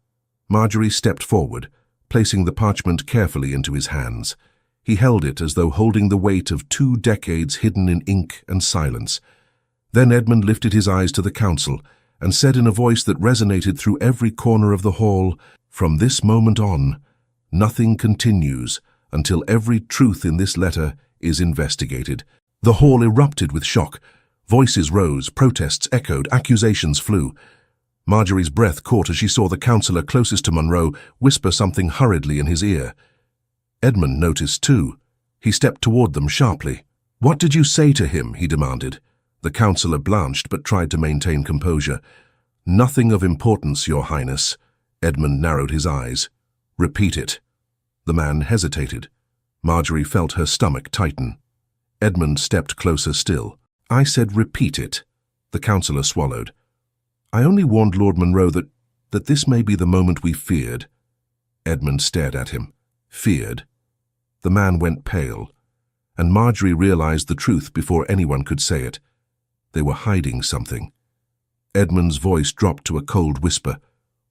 Marjorie stepped forward, placing the parchment carefully into his hands. He held it as though holding the weight of 2 decades hidden in ink and silence. Then Edmund lifted his eyes to the council and said in a voice that resonated through every corner of the hall, From this moment on, nothing continues until every truth in this letter is investigated. The hall erupted with shock. Voices rose, protests echoed, accusations flew. Marjorie's breath caught as she saw the councillor closest to Monroe whisper something hurriedly in his ear. Edmund noticed too. He stepped toward them sharply. What did you say to him? He demanded. The councillor blanched but tried to maintain composure. Nothing of importance, Your Highness. Edmund narrowed his eyes. Repeat it. The man hesitated. Marjorie felt her stomach tighten. Edmund stepped closer still. I said repeat it. The councillor swallowed. I only warned Lord Monroe that this may be the moment we feared. Edmund stared at him. Feared? The man went pale, and Marjorie realized the truth before anyone could say it. They were hiding something. Edmund's voice dropped to a cold whisper.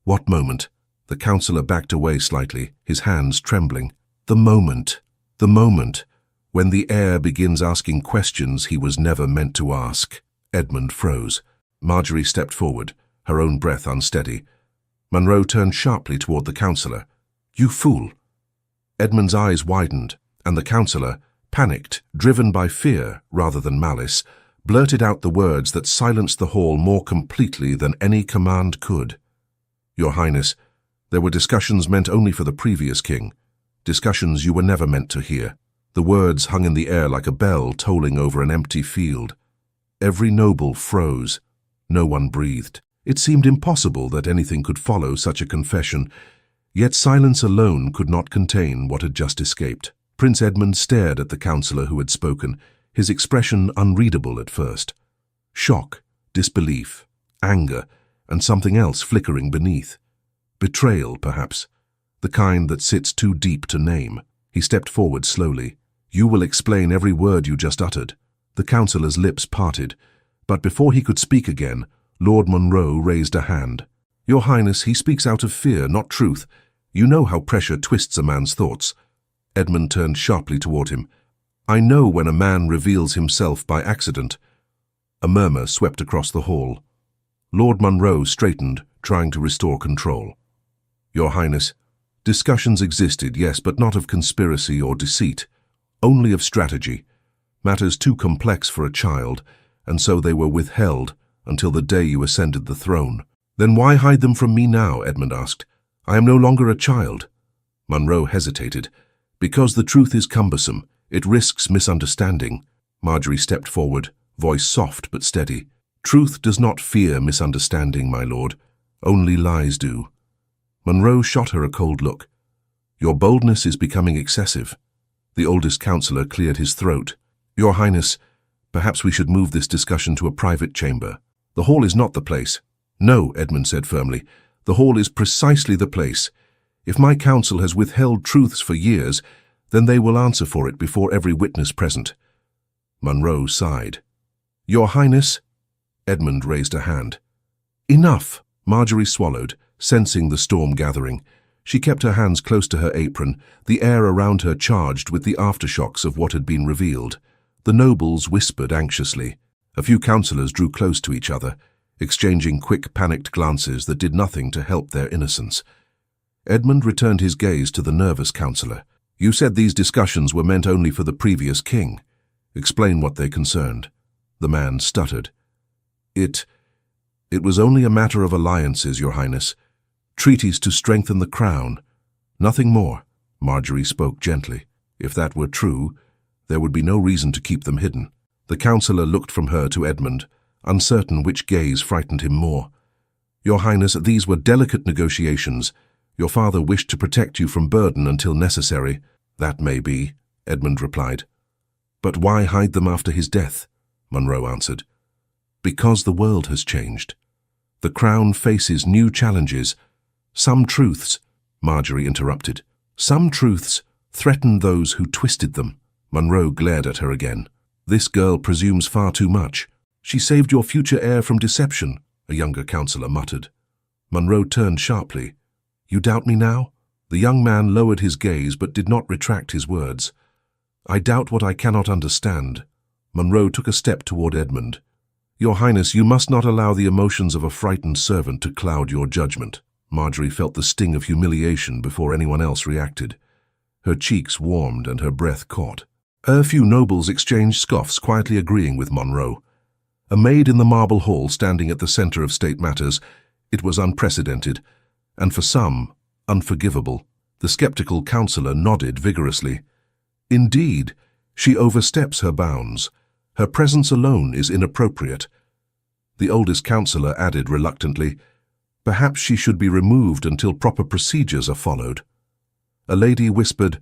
What moment? The councillor backed away slightly, his hands trembling. The moment. The moment. When the heir begins asking questions he was never meant to ask. Edmund froze. Marjorie stepped forward, her own breath unsteady. Monroe turned sharply toward the councillor. You fool! Edmund's eyes widened, and the councillor, panicked, driven by fear rather than malice, blurted out the words that silenced the hall more completely than any command could. Your Highness, there were discussions meant only for the previous king, discussions you were never meant to hear. The words hung in the air like a bell tolling over an empty field. Every noble froze. No one breathed. It seemed impossible that anything could follow such a confession, yet silence alone could not contain what had just escaped. Prince Edmund stared at the councillor who had spoken, his expression unreadable at first. Shock, disbelief, anger, and something else flickering beneath. Betrayal, perhaps, the kind that sits too deep to name. He stepped forward slowly. You will explain every word you just uttered. The councillor's lips parted. But before he could speak again, Lord Monroe raised a hand. "Your Highness, he speaks out of fear, not truth. You know how pressure twists a man's thoughts." Edmund turned sharply toward him. "I know when a man reveals himself by accident." A murmur swept across the hall. Lord Monroe straightened, trying to restore control. "Your Highness, discussions existed, yes, but not of conspiracy or deceit. Only of strategy. Matters too complex for a child, and so they were withheld until the day you ascended the throne." "Then why hide them from me now?" Edmund asked. "I am no longer a child." Monroe hesitated. "Because the truth is cumbersome. It risks misunderstanding." Marjorie stepped forward, voice soft but steady. "Truth does not fear misunderstanding, my lord. Only lies do." Monroe shot her a cold look. "Your boldness is becoming excessive." The oldest councillor cleared his throat. "Your Highness, perhaps we should move this discussion to a private chamber. The hall is not the place." "No," Edmund said firmly. "The hall is precisely the place. If my council has withheld truths for years, then they will answer for it before every witness present." Monroe sighed. "Your Highness—" Edmund raised a hand. "Enough!" Marjorie swallowed, sensing the storm gathering. She kept her hands close to her apron, the air around her charged with the aftershocks of what had been revealed. The nobles whispered anxiously. A few councillors drew close to each other, exchanging quick, panicked glances that did nothing to help their innocence. Edmund returned his gaze to the nervous councillor. "You said these discussions were meant only for the previous king. Explain what they concerned." The man stuttered. It was only a matter of alliances, Your Highness. Treaties to strengthen the crown. Nothing more." Marjorie spoke gently. "If that were true, there would be no reason to keep them hidden." The councillor looked from her to Edmund, uncertain which gaze frightened him more. "Your Highness, these were delicate negotiations. Your father wished to protect you from burden until necessary." "That may be," Edmund replied. "But why hide them after his death?" Monroe answered. "Because the world has changed. The crown faces new challenges. Some truths," Marjorie interrupted, "some truths threaten those who twisted them." Monroe glared at her again. "This girl presumes far too much." "She saved your future heir from deception," a younger councillor muttered. Monroe turned sharply. "You doubt me now?" The young man lowered his gaze but did not retract his words. "I doubt what I cannot understand." Monroe took a step toward Edmund. "Your Highness, you must not allow the emotions of a frightened servant to cloud your judgment." Marjorie felt the sting of humiliation before anyone else reacted. Her cheeks warmed and her breath caught. A few nobles exchanged scoffs, quietly agreeing with Monroe. A maid in the marble hall standing at the center of state matters, it was unprecedented, and for some, unforgivable. The skeptical councillor nodded vigorously. "Indeed, she oversteps her bounds. Her presence alone is inappropriate." The oldest councillor added reluctantly, "Perhaps she should be removed until proper procedures are followed." A lady whispered,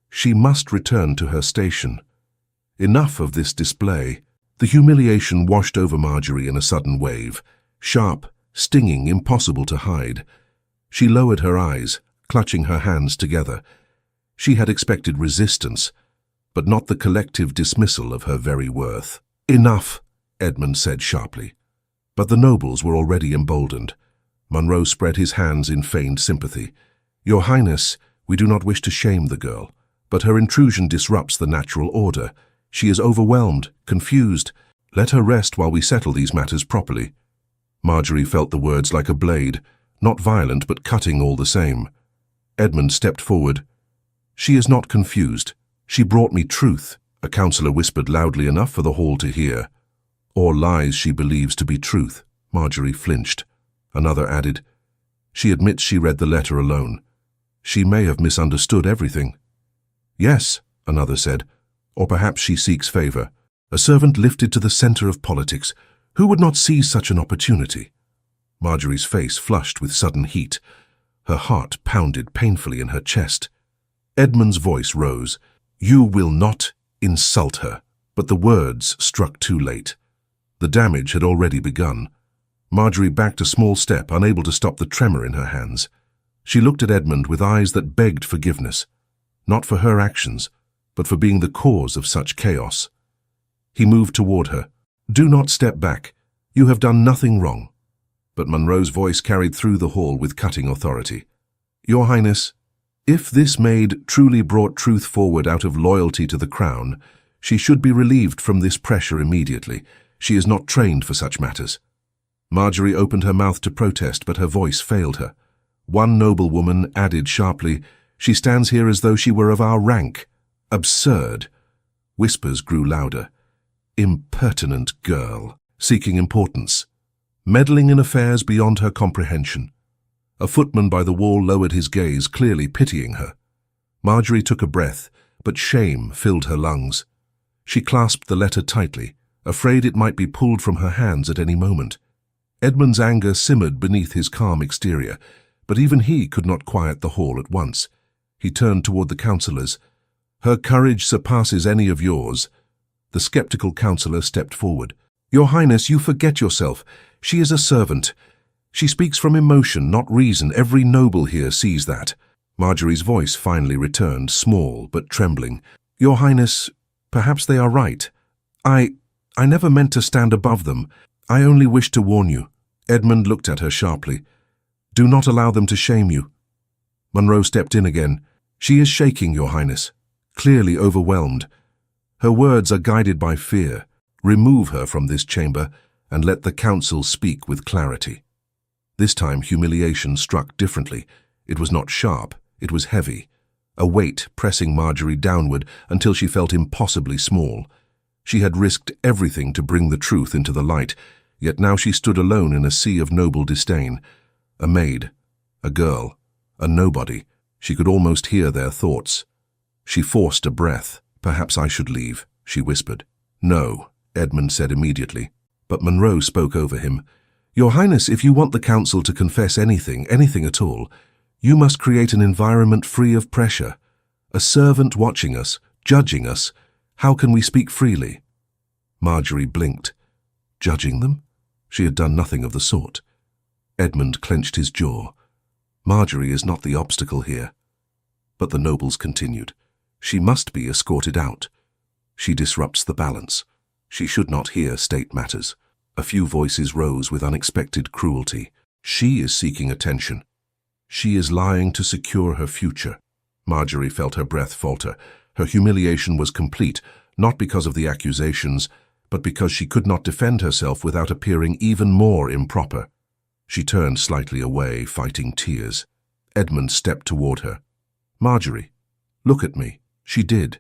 "She must return to her station." Enough of this display. The humiliation washed over Marjorie in a sudden wave, sharp, stinging, impossible to hide. She lowered her eyes, clutching her hands together. She had expected resistance, but not the collective dismissal of her very worth. "Enough," Edmund said sharply. But the nobles were already emboldened. Monroe spread his hands in feigned sympathy. "Your Highness, we do not wish to shame the girl, but her intrusion disrupts the natural order. She is overwhelmed, confused. Let her rest while we settle these matters properly." Marjorie felt the words like a blade, not violent but cutting all the same. Edmund stepped forward. "She is not confused. She brought me truth," a councillor whispered loudly enough for the hall to hear. "Or lies she believes to be truth." Marjorie flinched. Another added, "She admits she read the letter alone. She may have misunderstood everything." "Yes," another said, "or perhaps she seeks favor. A servant lifted to the center of politics. Who would not seize such an opportunity?" Marjorie's face flushed with sudden heat. Her heart pounded painfully in her chest. Edmund's voice rose. "You will not insult her." But the words struck too late. The damage had already begun. Marjorie backed a small step, unable to stop the tremor in her hands. She looked at Edmund with eyes that begged forgiveness, not for her actions, but for being the cause of such chaos. He moved toward her. Do not step back. You have done nothing wrong. But Monroe's voice carried through the hall with cutting authority. Your Highness, if this maid truly brought truth forward out of loyalty to the crown, she should be relieved from this pressure immediately. She is not trained for such matters. Marjorie opened her mouth to protest, but her voice failed her. One noblewoman added sharply, "She stands here as though she were of our rank. Absurd." Whispers grew louder. Impertinent girl, seeking importance, meddling in affairs beyond her comprehension. A footman by the wall lowered his gaze, clearly pitying her. Marjorie took a breath, but shame filled her lungs. She clasped the letter tightly, afraid it might be pulled from her hands at any moment. Edmund's anger simmered beneath his calm exterior, but even he could not quiet the hall at once. He turned toward the councillors. "Her courage surpasses any of yours." The skeptical councillor stepped forward. "Your Highness, you forget yourself. She is a servant. She speaks from emotion, not reason. Every noble here sees that." Marjorie's voice finally returned, small but trembling. "Your Highness, perhaps they are right. I never meant to stand above them. I only wished to warn you." Edmund looked at her sharply. "Do not allow them to shame you." Monroe stepped in again. "She is shaking, Your Highness, clearly overwhelmed. Her words are guided by fear. Remove her from this chamber and let the council speak with clarity." This time humiliation struck differently. It was not sharp, it was heavy. A weight pressing Marjorie downward until she felt impossibly small. She had risked everything to bring the truth into the light, yet now she stood alone in a sea of noble disdain. A maid, a girl, a nobody. She could almost hear their thoughts. She forced a breath. "Perhaps I should leave," she whispered. "No," Edmund said immediately. But Monroe spoke over him. "Your Highness, if you want the council to confess anything at all, you must create an environment free of pressure. A servant watching us, judging us. How can we speak freely?" Marjorie blinked. Judging them? She had done nothing of the sort. Edmund clenched his jaw. Marjorie is not the obstacle here. But the nobles continued. "She must be escorted out. She disrupts the balance. She should not hear state matters." A few voices rose with unexpected cruelty. "She is seeking attention. She is lying to secure her future." Marjorie felt her breath falter. Her humiliation was complete, not because of the accusations, but because she could not defend herself without appearing even more improper. She turned slightly away, fighting tears. Edmund stepped toward her. "Marjorie, look at me." She did,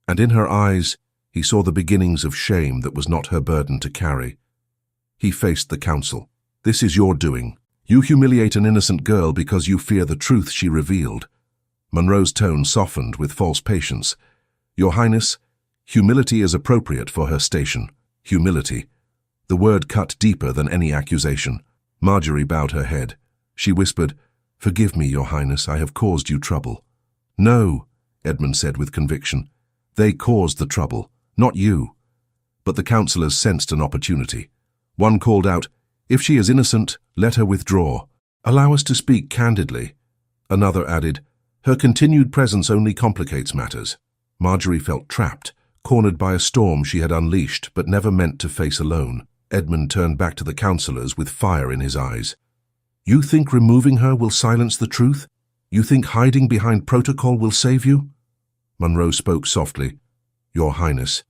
and in her eyes he saw the beginnings of shame that was not her burden to carry. He faced the council. "This is your doing. You humiliate an innocent girl because you fear the truth she revealed." Monroe's tone softened with false patience. "Your Highness, humility is appropriate for her station." Humility. The word cut deeper than any accusation. Marjorie bowed her head. She whispered, "Forgive me, Your Highness, I have caused you trouble." "No," Edmund said with conviction. "They caused the trouble, not you." But the councillors sensed an opportunity. One called out, "If she is innocent, let her withdraw. Allow us to speak candidly." Another added, "Her continued presence only complicates matters." Marjorie felt trapped, cornered by a storm she had unleashed but never meant to face alone. Edmund turned back to the councillors with fire in his eyes. "You think removing her will silence the truth? You think hiding behind protocol will save you?" Monroe spoke softly. "Your Highness,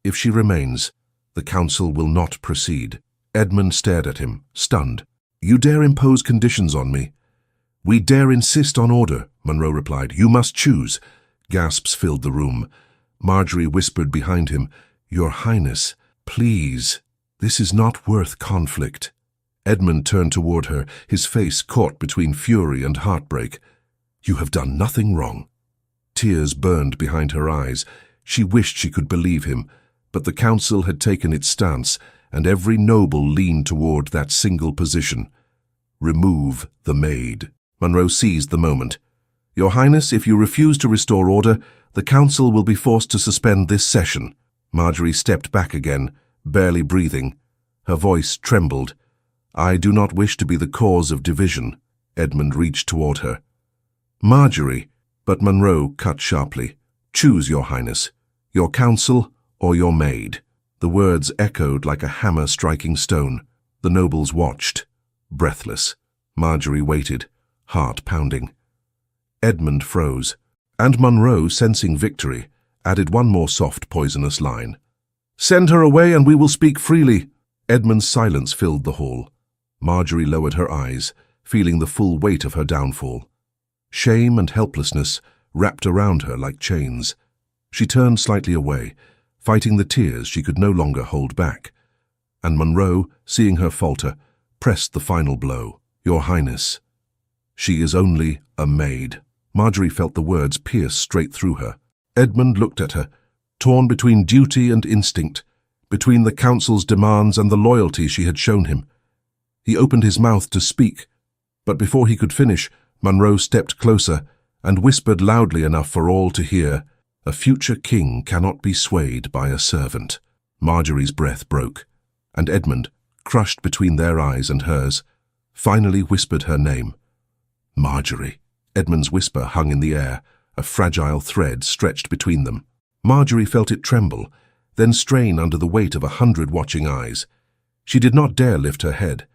if she remains, the council will not proceed." Edmund stared at him, stunned. "You dare impose conditions on me?" "We dare insist on order," Monroe replied. "You must choose." Gasps filled the room. Marjorie whispered behind him, "Your Highness, please. This is not worth conflict." Edmund turned toward her, his face caught between fury and heartbreak. "You have done nothing wrong." Tears burned behind her eyes. She wished she could believe him, but the council had taken its stance, and every noble leaned toward that single position. "Remove the maid." Monroe seized the moment. "Your Highness, if you refuse to restore order, the council will be forced to suspend this session." Marjorie stepped back again, barely breathing. Her voice trembled. "I do not wish to be the cause of division." Edmund reached toward her. "Marjorie," but Monroe cut sharply. "Choose, Your Highness. Your council or your maid." The words echoed like a hammer striking stone. The nobles watched, breathless. Marjorie waited, heart pounding. Edmund froze, and Monroe, sensing victory, added one more soft, poisonous line. "Send her away and we will speak freely." Edmund's silence filled the hall. Marjorie lowered her eyes, feeling the full weight of her downfall. Shame and helplessness wrapped around her like chains. She turned slightly away, fighting the tears she could no longer hold back. And Monroe, seeing her falter, pressed the final blow. "Your Highness, she is only a maid." Marjorie felt the words pierce straight through her. Edmund looked at her, torn between duty and instinct, between the council's demands and the loyalty she had shown him. He opened his mouth to speak, but before he could finish, Monroe stepped closer and whispered loudly enough for all to hear, "A future king cannot be swayed by a servant." Marjorie's breath broke, and Edmund, crushed between their eyes and hers, finally whispered her name. "Marjorie." Edmund's whisper hung in the air, a fragile thread stretched between them. Marjorie felt it tremble, then strain under the weight of 100 watching eyes. She did not dare lift her head.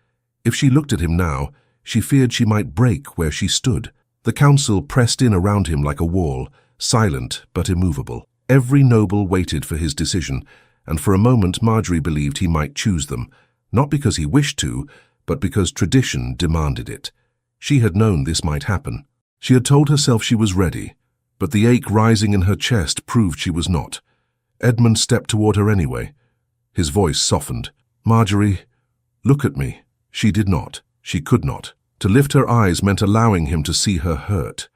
If she looked at him now, she feared she might break where she stood. The council pressed in around him like a wall, silent but immovable. Every noble waited for his decision, and for a moment Marjorie believed he might choose them, not because he wished to, but because tradition demanded it. She had known this might happen. She had told herself she was ready, but the ache rising in her chest proved she was not. Edmund stepped toward her anyway. His voice softened. "Marjorie, look at me." She did not. She could not. To lift her eyes meant allowing him to see her hurt,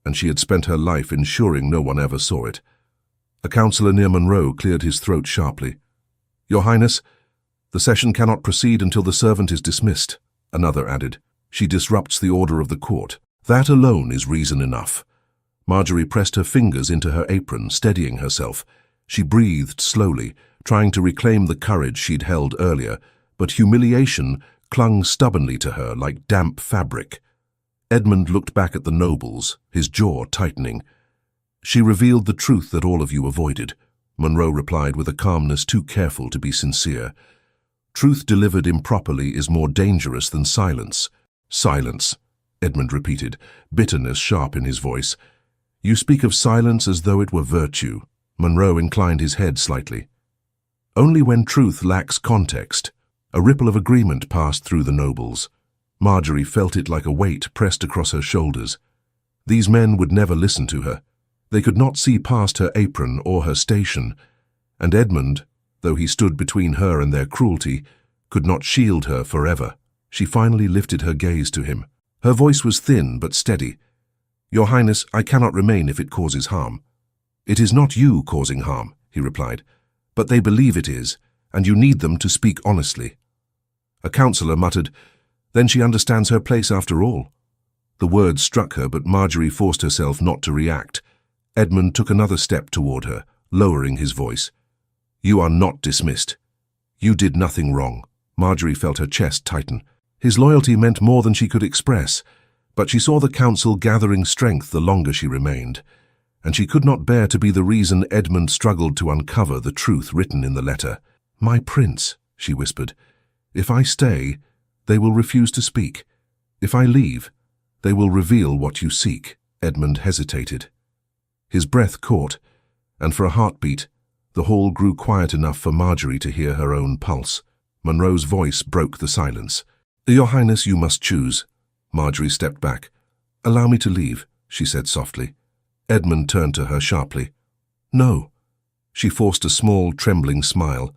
and she had spent her life ensuring no one ever saw it. A councillor near Monroe cleared his throat sharply. "Your Highness, the session cannot proceed until the servant is dismissed," another added. "She disrupts the order of the court. That alone is reason enough." Marjorie pressed her fingers into her apron, steadying herself. She breathed slowly, trying to reclaim the courage she'd held earlier, but humiliation clung stubbornly to her like damp fabric. Edmund looked back at the nobles, his jaw tightening. "She revealed the truth that all of you avoided," Monroe replied with a calmness too careful to be sincere. "Truth delivered improperly is more dangerous than silence." "Silence," Edmund repeated, bitterness sharp in his voice. "You speak of silence as though it were virtue." Monroe inclined his head slightly. "Only when truth lacks context." A ripple of agreement passed through the nobles. Marjorie felt it like a weight pressed across her shoulders. These men would never listen to her. They could not see past her apron or her station, and Edmund, though he stood between her and their cruelty, could not shield her forever. She finally lifted her gaze to him. Her voice was thin but steady. "Your Highness, I cannot remain if it causes harm." "It is not you causing harm," he replied, "but they believe it is, and you need them to speak honestly." A councillor muttered, "Then she understands her place after all." The words struck her, but Marjorie forced herself not to react. Edmund took another step toward her, lowering his voice. "You are not dismissed. You did nothing wrong." Marjorie felt her chest tighten. His loyalty meant more than she could express, but she saw the council gathering strength the longer she remained, and she could not bear to be the reason Edmund struggled to uncover the truth written in the letter. "My prince," she whispered, "if I stay, they will refuse to speak. If I leave, they will reveal what you seek." Edmund hesitated. His breath caught, and for a heartbeat, the hall grew quiet enough for Marjorie to hear her own pulse. Monroe's voice broke the silence. "Your Highness, you must choose." Marjorie stepped back. "Allow me to leave," she said softly. Edmund turned to her sharply. "No." She forced a small, trembling smile.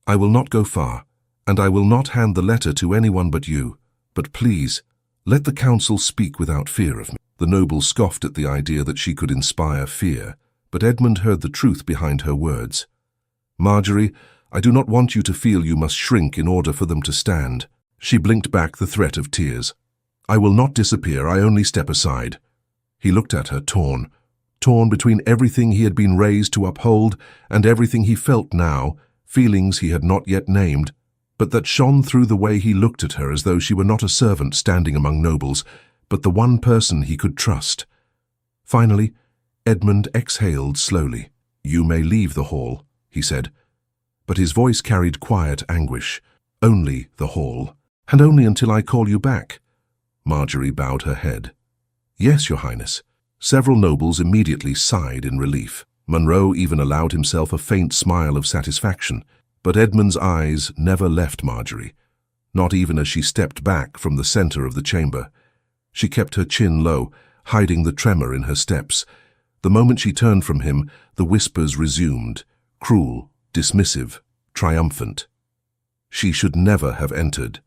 "I will not go far, and I will not hand the letter to anyone but you. But please, let the council speak without fear of me." The noble scoffed at the idea that she could inspire fear, but Edmund heard the truth behind her words. "Marjorie, I do not want you to feel you must shrink in order for them to stand." She blinked back the threat of tears. "I will not disappear, I only step aside." He looked at her, torn between everything he had been raised to uphold and everything he felt now, feelings he had not yet named, but that shone through the way he looked at her as though she were not a servant standing among nobles, but the one person he could trust. Finally, Edmund exhaled slowly. "You may leave the hall," he said, but his voice carried quiet anguish. "Only the hall, and only until I call you back." Marjorie bowed her head. "Yes, Your Highness." Several nobles immediately sighed in relief. Monroe even allowed himself a faint smile of satisfaction, but Edmund's eyes never left Marjorie, not even as she stepped back from the center of the chamber. She kept her chin low, hiding the tremor in her steps. The moment she turned from him, the whispers resumed, cruel, dismissive, triumphant. She should never have entered.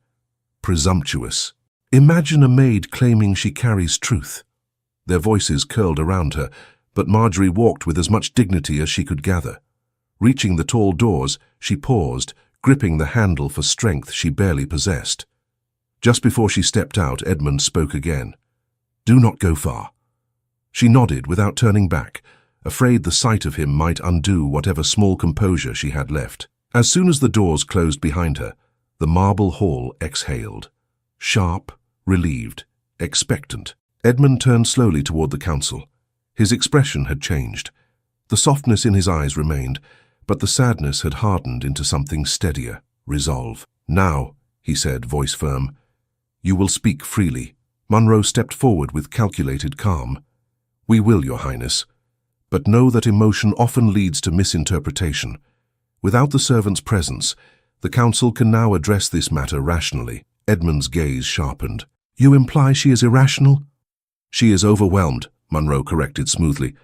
Presumptuous. Imagine a maid claiming she carries truth. Their voices curled around her, but Marjorie walked with as much dignity as she could gather. Reaching the tall doors, she paused, gripping the handle for strength she barely possessed. Just before she stepped out, Edmund spoke again. "Do not go far." She nodded without turning back, afraid the sight of him might undo whatever small composure she had left. As soon as the doors closed behind her, the marble hall exhaled. Sharp, relieved, expectant. Edmund turned slowly toward the council. His expression had changed. The softness in his eyes remained, but the sadness had hardened into something steadier, resolve. "Now," he said, voice firm, "you will speak freely." Monroe stepped forward with calculated calm. "We will, Your Highness, but know that emotion often leads to misinterpretation. Without the servant's presence, the council can now address this matter rationally." Edmund's gaze sharpened. "You imply she is irrational?" "She is overwhelmed," Monroe corrected smoothly.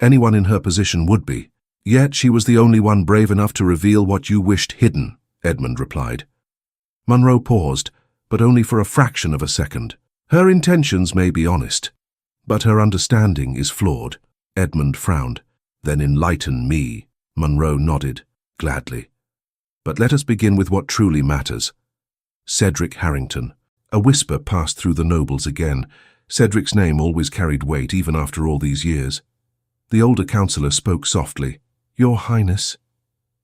"Anyone in her position would be. Yet she was the only one brave enough to reveal what you wished hidden," Edmund replied. Monroe paused, but only for a fraction of a second. "Her intentions may be honest, but her understanding is flawed." Edmund frowned. "Then enlighten me." Monroe nodded, gladly. "But let us begin with what truly matters. Cedric Harrington." A whisper passed through the nobles again. Cedric's name always carried weight, even after all these years. The older councillor spoke softly. "Your Highness."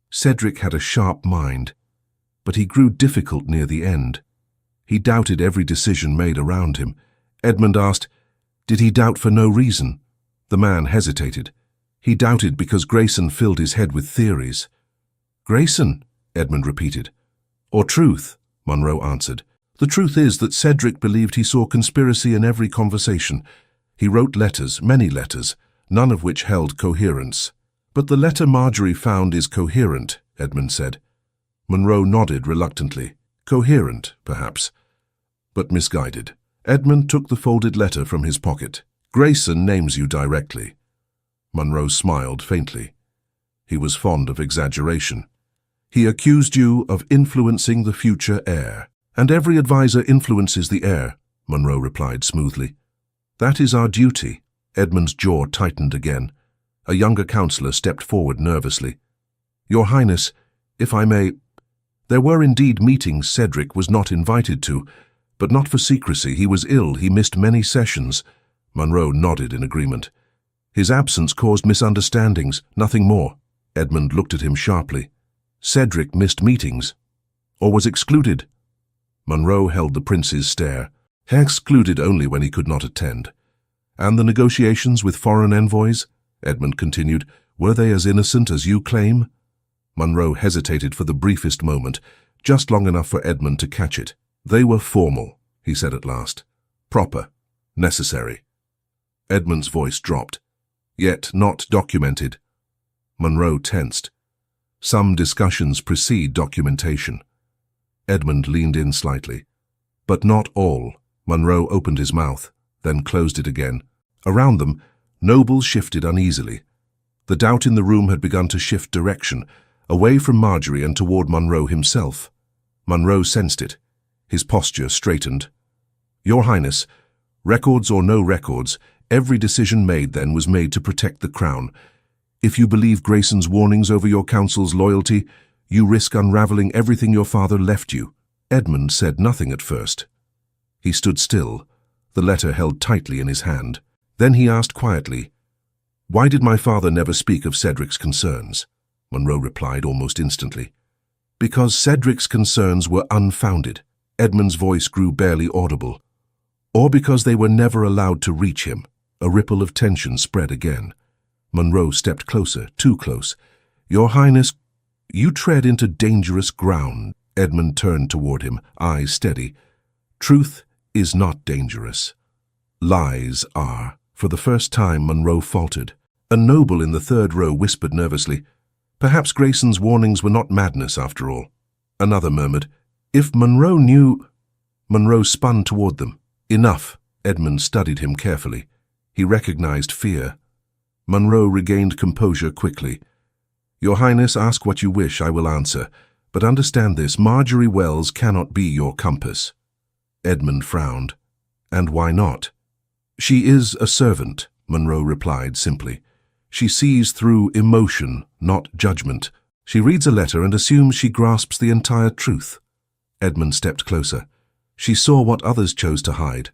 Cedric had a sharp mind, but he grew difficult near the end. He doubted every decision made around him. Edmund asked, did he doubt for no reason? The man hesitated. He doubted because Grayson filled his head with theories. "Grayson," Edmund repeated. "Or truth," Monroe answered. "The truth is that Cedric believed he saw conspiracy in every conversation. He wrote letters, many letters, none of which held coherence." "But the letter Marjorie found is coherent," Edmund said. Monroe nodded reluctantly. "Coherent, perhaps, but misguided." Edmund took the folded letter from his pocket. "Grayson names you directly." Monroe smiled faintly. He was fond of exaggeration. "He accused you of influencing the future heir." "And every advisor influences the heir," Monroe replied smoothly. "That is our duty." Edmund's jaw tightened again. A younger councillor stepped forward nervously. "Your Highness, if I may, there were indeed meetings Cedric was not invited to, but not for secrecy. He was ill. He missed many sessions." Monroe nodded in agreement. "His absence caused misunderstandings, nothing more." Edmund looked at him sharply. "Cedric missed meetings, or was excluded?" Monroe held the prince's stare. "Excluded only when he could not attend." "And the negotiations with foreign envoys?" Edmund continued. "Were they as innocent as you claim?" Monroe hesitated for the briefest moment, just long enough for Edmund to catch it. "They were formal," he said at last. "Proper. Necessary." Edmund's voice dropped. "Yet not documented." Monroe tensed. "Some discussions precede documentation." Edmund leaned in slightly. "But not all." Monroe opened his mouth, then closed it again. Around them, nobles shifted uneasily. The doubt in the room had begun to shift direction, away from Marjorie and toward Monroe himself. Monroe sensed it. His posture straightened. "Your Highness, records or no records, every decision made then was made to protect the crown. If you believe Grayson's warnings over your council's loyalty, you risk unraveling everything your father left you." Edmund said nothing at first. He stood still, the letter held tightly in his hand. Then he asked quietly, "Why did my father never speak of Cedric's concerns?" Monroe replied almost instantly. "Because Cedric's concerns were unfounded." Edmund's voice grew barely audible. "Or because they were never allowed to reach him." A ripple of tension spread again. Monroe stepped closer, too close. "Your Highness..." You tread into dangerous ground. Edmund turned toward him, eyes steady. Truth is not dangerous. Lies are. For the first time, Monroe faltered. A noble in the third row whispered nervously, "Perhaps Grayson's warnings were not madness after all." Another murmured, "If Monroe knew—" Monroe spun toward them. "Enough." Edmund studied him carefully. He recognized fear. Monroe regained composure quickly. "Your Highness, ask what you wish, I will answer. But understand this, Marjorie Wells cannot be your compass." Edmund frowned. "And why not?" "She is a servant," Monroe replied simply. "She sees through emotion, not judgment. She reads a letter and assumes she grasps the entire truth." Edmund stepped closer. "She saw what others chose to hide."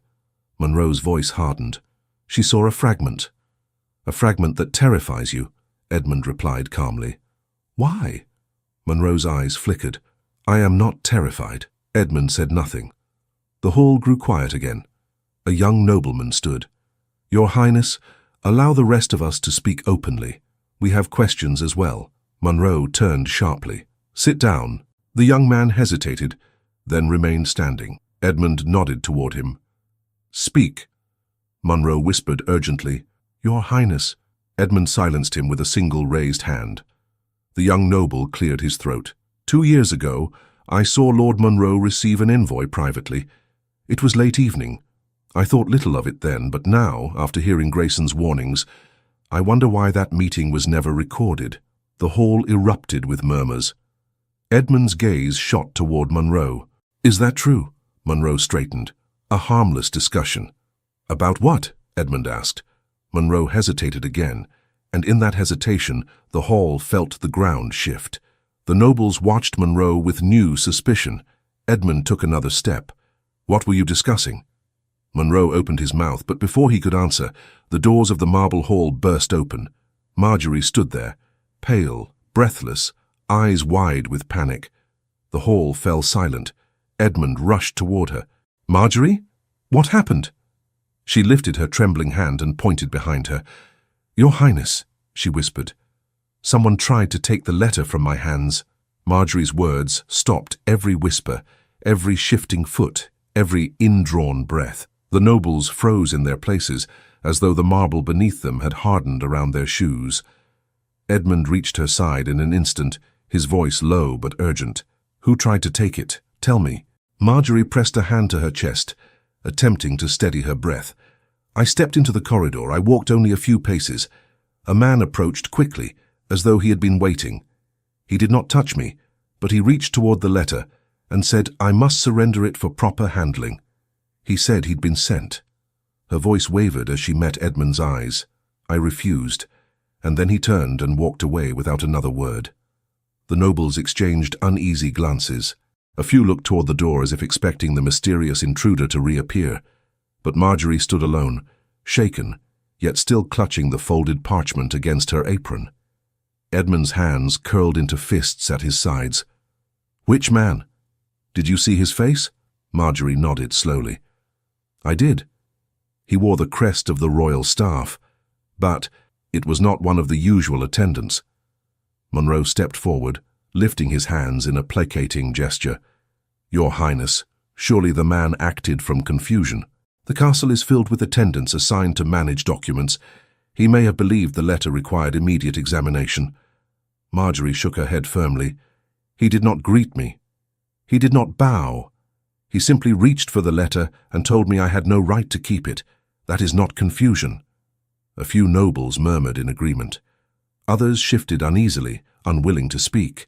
Monroe's voice hardened. "She saw a fragment." "A fragment that terrifies you," Edmund replied calmly. "Why?" Monroe's eyes flickered. "I am not terrified." Edmund said nothing. The hall grew quiet again. A young nobleman stood. "Your Highness, allow the rest of us to speak openly. We have questions as well." Monroe turned sharply. "Sit down." The young man hesitated, then remained standing. Edmund nodded toward him. "Speak." Monroe whispered urgently, "Your Highness." Edmund silenced him with a single raised hand. The young noble cleared his throat. 2 years ago, I saw Lord Monroe receive an envoy privately. It was late evening. I thought little of it then, but now, after hearing Grayson's warnings, I wonder why that meeting was never recorded. The hall erupted with murmurs. Edmund's gaze shot toward Monroe. "Is that true?" Monroe straightened. "A harmless discussion." "About what?" Edmund asked. Monroe hesitated again, and in that hesitation, the hall felt the ground shift. The nobles watched Monroe with new suspicion. Edmund took another step. "What were you discussing?" Monroe opened his mouth, but before he could answer, the doors of the marble hall burst open. Marjorie stood there, pale, breathless, eyes wide with panic. The hall fell silent. Edmund rushed toward her. "Marjorie? What happened?" She lifted her trembling hand and pointed behind her. "Your Highness," she whispered. "Someone tried to take the letter from my hands." Marjorie's words stopped every whisper, every shifting foot, every indrawn breath. The nobles froze in their places, as though the marble beneath them had hardened around their shoes. Edmund reached her side in an instant, his voice low but urgent. "Who tried to take it? Tell me." Marjorie pressed a hand to her chest, attempting to steady her breath. "I stepped into the corridor. I walked only a few paces. A man approached quickly, as though he had been waiting. He did not touch me, but he reached toward the letter and said I must surrender it for proper handling. He said he'd been sent." Her voice wavered as she met Edmund's eyes. I refused, and then he turned and walked away without another word. The nobles exchanged uneasy glances. A few looked toward the door as if expecting the mysterious intruder to reappear. But Marjorie stood alone, shaken, yet still clutching the folded parchment against her apron. Edmund's hands curled into fists at his sides. "Which man? Did you see his face?" Marjorie nodded slowly. "I did. He wore the crest of the royal staff, but it was not one of the usual attendants." Monroe stepped forward, lifting his hands in a placating gesture. "Your Highness, surely the man acted from confusion. The castle is filled with attendants assigned to manage documents. He may have believed the letter required immediate examination." Marjorie shook her head firmly. "He did not greet me. He did not bow. He simply reached for the letter and told me I had no right to keep it. That is not confusion." A few nobles murmured in agreement. Others shifted uneasily, unwilling to speak.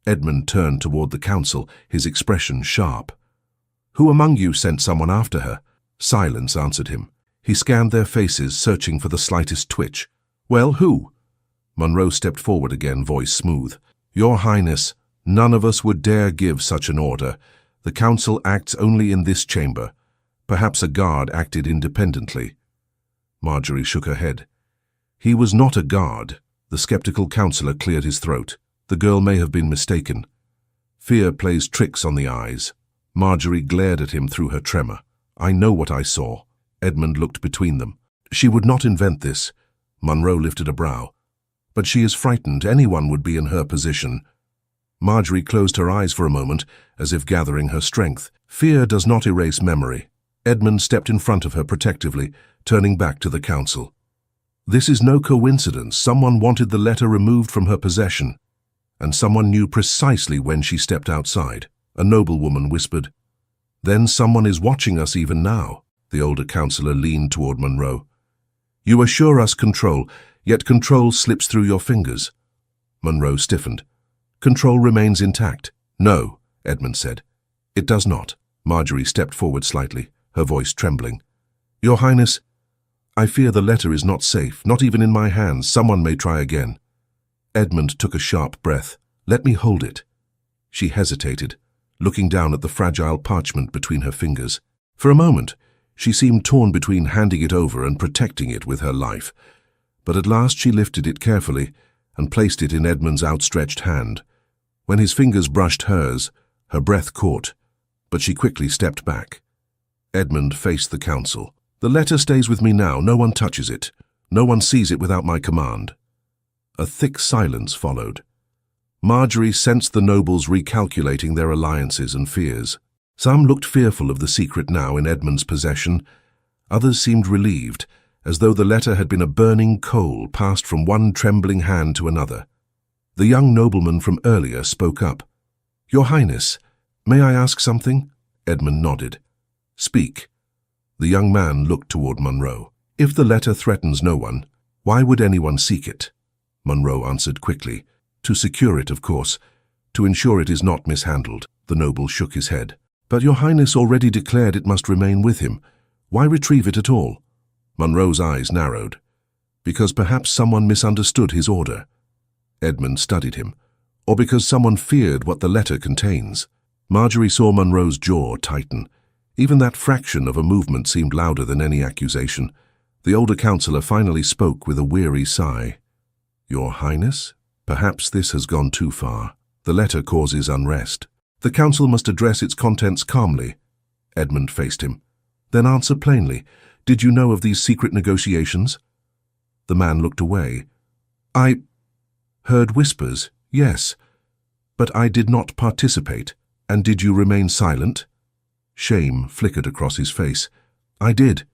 Edmund turned toward the council, his expression sharp. "Who among you sent someone after her?" Silence answered him. He scanned their faces, searching for the slightest twitch. "Well, who?" Monroe stepped forward again, voice smooth. "Your Highness, none of us would dare give such an order. The council acts only in this chamber. Perhaps a guard acted independently." Marjorie shook her head. "He was not a guard." The skeptical councillor cleared his throat. "The girl may have been mistaken. Fear plays tricks on the eyes." Marjorie glared at him through her tremor. "I know what I saw." Edmund looked between them. "She would not invent this." Monroe lifted a brow. "But she is frightened. Anyone would be in her position." Marjorie closed her eyes for a moment, as if gathering her strength. Fear does not erase memory. Edmund stepped in front of her protectively, turning back to the council. This is no coincidence. Someone wanted the letter removed from her possession, and someone knew precisely when she stepped outside. A noblewoman whispered. Then someone is watching us even now. The older councillor leaned toward Monroe. You assure us control, yet control slips through your fingers. Monroe stiffened. Control remains intact. No, Edmund said. It does not. Marjorie stepped forward slightly, her voice trembling. Your Highness, I fear the letter is not safe, not even in my hands. Someone may try again. Edmund took a sharp breath. Let me hold it. She hesitated, looking down at the fragile parchment between her fingers. For a moment, she seemed torn between handing it over and protecting it with her life. But at last she lifted it carefully and placed it in Edmund's outstretched hand. When his fingers brushed hers, her breath caught, but she quickly stepped back. Edmund faced the council. The letter stays with me now. No one touches it. No one sees it without my command. A thick silence followed. Marjorie sensed the nobles recalculating their alliances and fears. Some looked fearful of the secret now in Edmund's possession. Others seemed relieved, as though the letter had been a burning coal passed from one trembling hand to another. The young nobleman from earlier spoke up. Your Highness, may I ask something? Edmund nodded. Speak. The young man looked toward Monroe. If the letter threatens no one, why would anyone seek it? Monroe answered quickly. To secure it, of course. To ensure it is not mishandled. The noble shook his head. But your Highness already declared it must remain with him. Why retrieve it at all? Monroe's eyes narrowed. Because perhaps someone misunderstood his order. Edmund studied him. Or because someone feared what the letter contains. Marjorie saw Monroe's jaw tighten. Even that fraction of a movement seemed louder than any accusation. The older councillor finally spoke with a weary sigh. Your Highness? Perhaps this has gone too far. The letter causes unrest. The council must address its contents calmly. Edmund faced him. Then answer plainly. Did you know of these secret negotiations? The man looked away. I heard whispers, yes. But I did not participate. And did you remain silent? Shame flickered across his face. I did.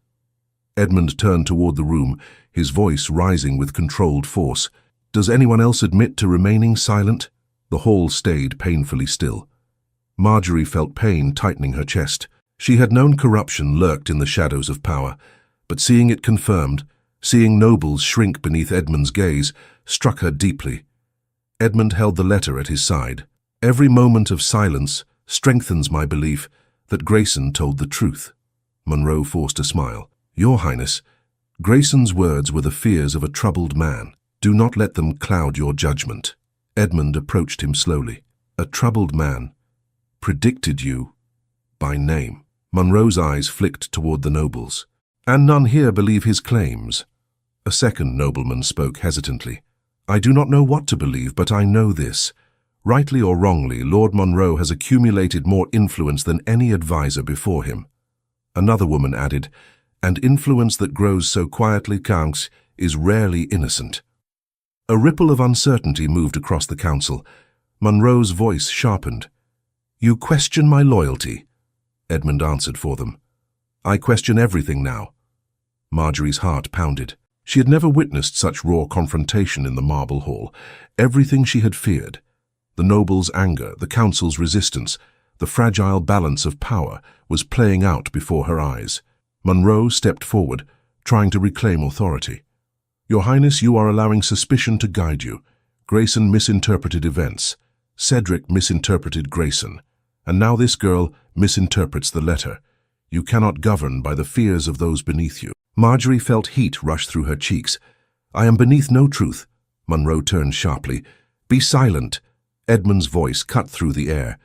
Edmund turned toward the room, his voice rising with controlled force. Does anyone else admit to remaining silent? The hall stayed painfully still. Marjorie felt pain tightening her chest. She had known corruption lurked in the shadows of power, but seeing it confirmed, seeing nobles shrink beneath Edmund's gaze, struck her deeply. Edmund held the letter at his side. Every moment of silence strengthens my belief that Grayson told the truth. Monroe forced a smile. Your Highness, Grayson's words were the fears of a troubled man. Do not let them cloud your judgment. Edmund approached him slowly. A troubled man predicted you by name. Monroe's eyes flicked toward the nobles. And none here believe his claims. A second nobleman spoke hesitantly. I do not know what to believe, but I know this. Rightly or wrongly, Lord Monroe has accumulated more influence than any advisor before him. Another woman added, and influence that grows so quietly, Kanks, is rarely innocent. A ripple of uncertainty moved across the council. Monroe's voice sharpened. You question my loyalty? Edmund answered for them. I question everything now. Marjorie's heart pounded. She had never witnessed such raw confrontation in the marble hall. Everything she had feared, the nobles' anger, the council's resistance, the fragile balance of power, was playing out before her eyes. Monroe stepped forward, trying to reclaim authority. Your Highness, you are allowing suspicion to guide you. Grayson misinterpreted events. Cedric misinterpreted Grayson. And now this girl misinterprets the letter. You cannot govern by the fears of those beneath you. Marjorie felt heat rush through her cheeks. I am beneath no truth. Monroe turned sharply. Be silent. Edmund's voice cut through the air.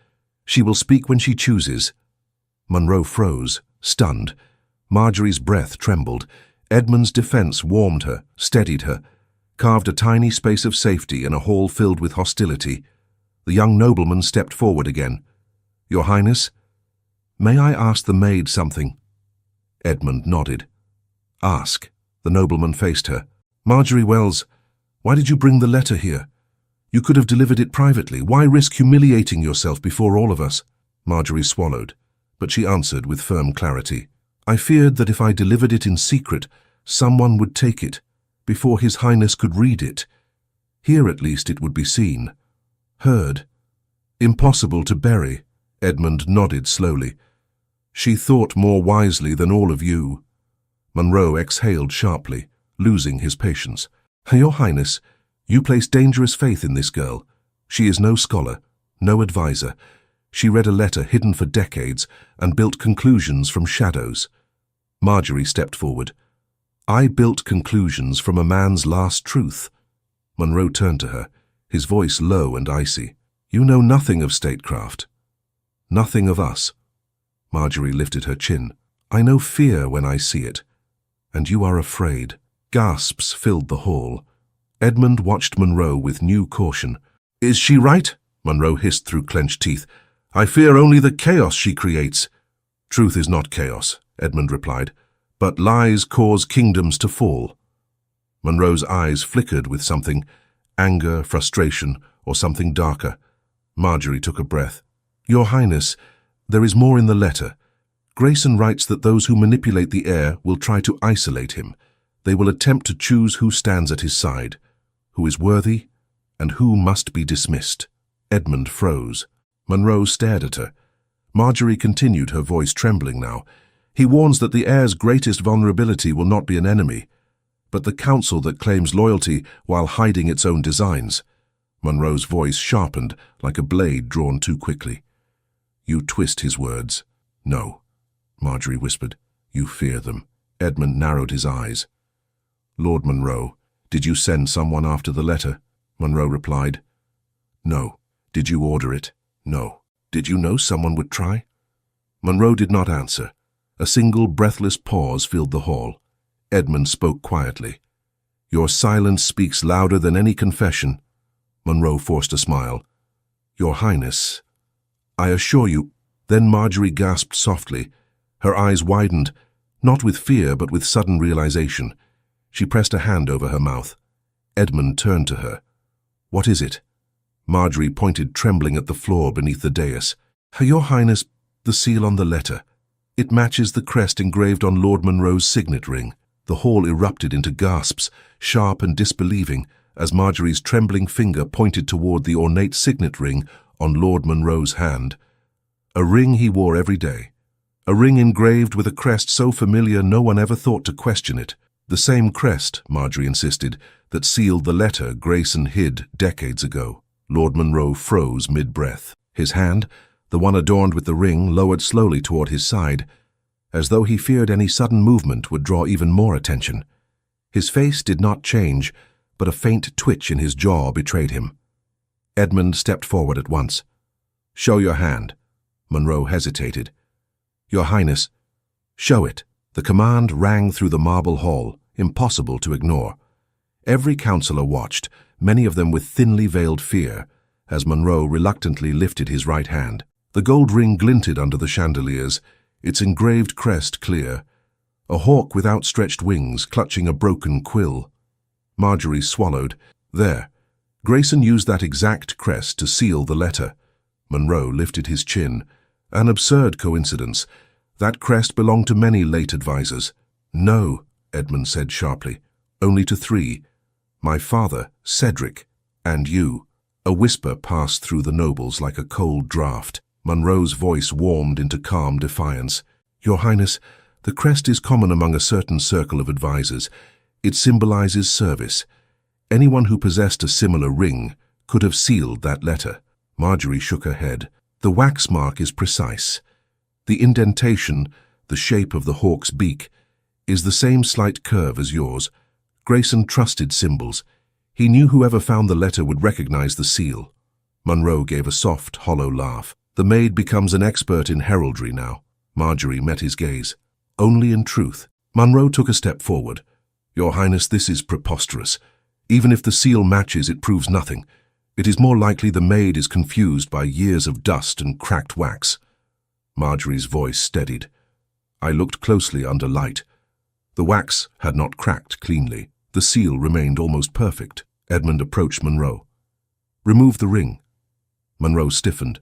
She will speak when she chooses. Monroe froze, stunned. Marjorie's breath trembled. Edmund's defense warmed her, steadied her, carved a tiny space of safety in a hall filled with hostility. The young nobleman stepped forward again. Your Highness, may I ask the maid something? Edmund nodded. Ask. The nobleman faced her. Marjorie Wells, why did you bring the letter here? You could have delivered it privately. Why risk humiliating yourself before all of us? Marjorie swallowed, but she answered with firm clarity. I feared that if I delivered it in secret, someone would take it, before His Highness could read it. Here at least it would be seen, heard. Impossible to bury, Edmund nodded slowly. She thought more wisely than all of you. Monroe exhaled sharply, losing his patience. Your Highness, you place dangerous faith in this girl. She is no scholar, no advisor. She read a letter hidden for decades and built conclusions from shadows. Marjorie stepped forward. I built conclusions from a man's last truth. Monroe turned to her, his voice low and icy. You know nothing of statecraft. Nothing of us. Marjorie lifted her chin. I know fear when I see it. And you are afraid. Gasps filled the hall. Edmund watched Monroe with new caution. Is she right? Monroe hissed through clenched teeth. I fear only the chaos she creates. Truth is not chaos, Edmund replied, but lies cause kingdoms to fall. Monroe's eyes flickered with something, anger, frustration, or something darker. Marjorie took a breath. Your Highness, there is more in the letter. Grayson writes that those who manipulate the heir will try to isolate him. They will attempt to choose who stands at his side, who is worthy, and who must be dismissed. Edmund froze. Monroe stared at her. Marjorie continued, her voice trembling now. He warns that the heir's greatest vulnerability will not be an enemy, but the council that claims loyalty while hiding its own designs. Monroe's voice sharpened like a blade drawn too quickly. You twist his words. No, Marjorie whispered. You fear them. Edmund narrowed his eyes. Lord Monroe, did you send someone after the letter? Monroe replied. No. Did you order it? No. Did you know someone would try? Monroe did not answer. A single breathless pause filled the hall. Edmund spoke quietly. Your silence speaks louder than any confession. Monroe forced a smile. Your Highness, I assure you. Then Marjorie gasped softly. Her eyes widened, not with fear but with sudden realization. She pressed a hand over her mouth. Edmund turned to her. What is it? Marjorie pointed trembling at the floor beneath the dais. Your Highness, the seal on the letter. It matches the crest engraved on Lord Monroe's signet ring. The hall erupted into gasps, sharp and disbelieving, as Marjorie's trembling finger pointed toward the ornate signet ring on Lord Monroe's hand. A ring he wore every day. A ring engraved with a crest so familiar no one ever thought to question it. The same crest, Marjorie insisted, that sealed the letter Grayson hid decades ago. Lord Monroe froze mid-breath. His hand, the one adorned with the ring, lowered slowly toward his side, as though he feared any sudden movement would draw even more attention. His face did not change, but a faint twitch in his jaw betrayed him. Edmund stepped forward at once. Show your hand. Monroe hesitated. Your Highness. Show it. The command rang through the marble hall, impossible to ignore. Every councillor watched, many of them with thinly veiled fear, as Monroe reluctantly lifted his right hand. The gold ring glinted under the chandeliers, its engraved crest clear. A hawk with outstretched wings clutching a broken quill. Marjorie swallowed. There. Grayson used that exact crest to seal the letter. Monroe lifted his chin. An absurd coincidence. That crest belonged to many late advisers. No, Edmund said sharply. Only to 3. My father, Cedric, and you. A whisper passed through the nobles like a cold draught. Monroe's voice warmed into calm defiance. Your Highness, the crest is common among a certain circle of advisers. It symbolizes service. Anyone who possessed a similar ring could have sealed that letter. Marjorie shook her head. The wax mark is precise. The indentation, the shape of the hawk's beak, is the same slight curve as yours. Grayson trusted symbols. He knew whoever found the letter would recognize the seal. Monroe gave a soft, hollow laugh. The maid becomes an expert in heraldry now. Marjorie met his gaze. Only in truth. Monroe took a step forward. Your Highness, this is preposterous. Even if the seal matches, it proves nothing. It is more likely the maid is confused by years of dust and cracked wax. Marjorie's voice steadied. I looked closely under light. The wax had not cracked cleanly. The seal remained almost perfect. Edmund approached Monroe. Remove the ring. Monroe stiffened.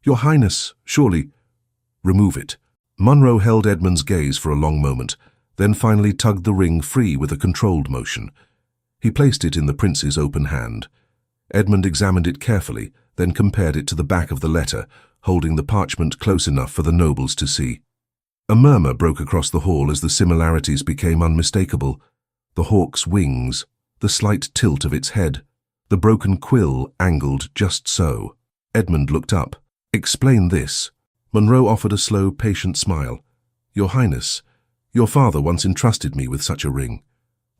Your Highness, surely. Remove it. Monroe held Edmund's gaze for a long moment, then finally tugged the ring free with a controlled motion. He placed it in the prince's open hand. Edmund examined it carefully, then compared it to the back of the letter, holding the parchment close enough for the nobles to see. A murmur broke across the hall as the similarities became unmistakable. The hawk's wings, the slight tilt of its head, the broken quill angled just so. Edmund looked up. Explain this. Monroe offered a slow, patient smile. Your Highness, your father once entrusted me with such a ring.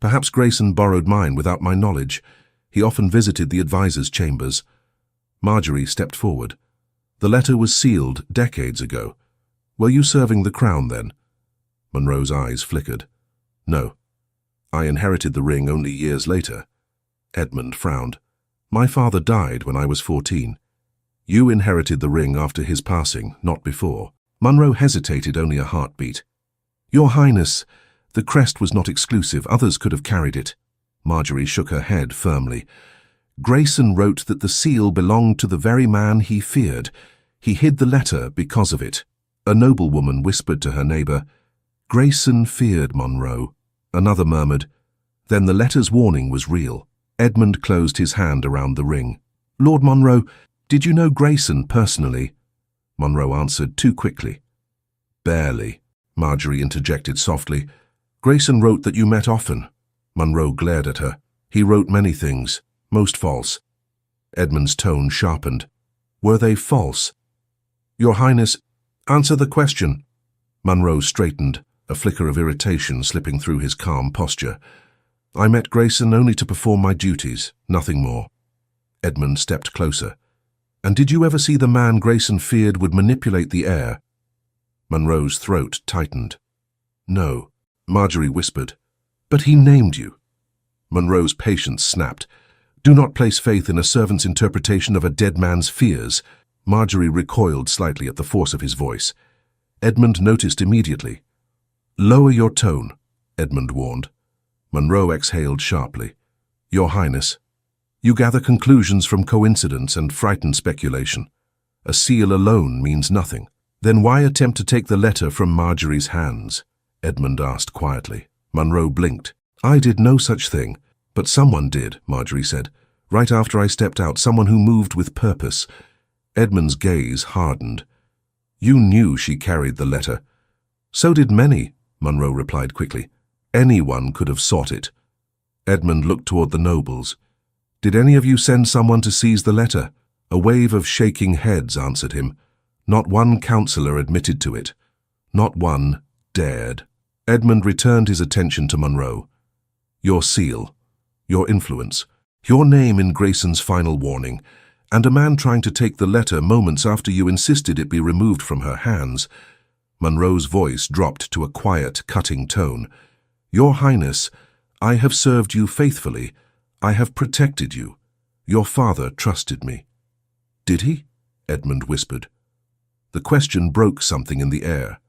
Perhaps Grayson borrowed mine without my knowledge. He often visited the advisors' chambers. Marjorie stepped forward. The letter was sealed decades ago. Were you serving the crown then? Monroe's eyes flickered. No. I inherited the ring only years later. Edmund frowned. My father died when I was 14. You inherited the ring after his passing, not before. Monroe hesitated only a heartbeat. Your Highness, the crest was not exclusive. Others could have carried it. Marjorie shook her head firmly. Grayson wrote that the seal belonged to the very man he feared. He hid the letter because of it. A noblewoman whispered to her neighbor, Grayson feared Monroe. Another murmured, then the letter's warning was real. Edmund closed his hand around the ring. Lord Monroe, did you know Grayson personally? Monroe answered too quickly. Barely, Marjorie interjected softly. Grayson wrote that you met often. Monroe glared at her. He wrote many things, most false. Edmund's tone sharpened. Were they false? Your Highness, answer the question. Monroe straightened, a flicker of irritation slipping through his calm posture. I met Grayson only to perform my duties, nothing more. Edmund stepped closer. And did you ever see the man Grayson feared would manipulate the air? Monroe's throat tightened. No, Marjorie whispered. But he named you. Monroe's patience snapped. Do not place faith in a servant's interpretation of a dead man's fears. Marjorie recoiled slightly at the force of his voice. Edmund noticed immediately. Lower your tone, Edmund warned. Monroe exhaled sharply. Your Highness, you gather conclusions from coincidence and frightened speculation. A seal alone means nothing. Then why attempt to take the letter from Marjorie's hands? Edmund asked quietly. Monroe blinked. I did no such thing, but someone did, Marjorie said. Right after I stepped out, someone who moved with purpose. Edmund's gaze hardened. You knew she carried the letter. So did many, Monroe replied quickly. Anyone could have sought it. Edmund looked toward the nobles. Did any of you send someone to seize the letter? A wave of shaking heads answered him. Not one councillor admitted to it. Not one dared. Edmund returned his attention to Monroe. Your seal, your influence, your name in Grayson's final warning, and a man trying to take the letter moments after you insisted it be removed from her hands. Monroe's voice dropped to a quiet, cutting tone. Your Highness, I have served you faithfully. I have protected you. Your father trusted me. Did he? Edmund whispered. The question broke something in the air.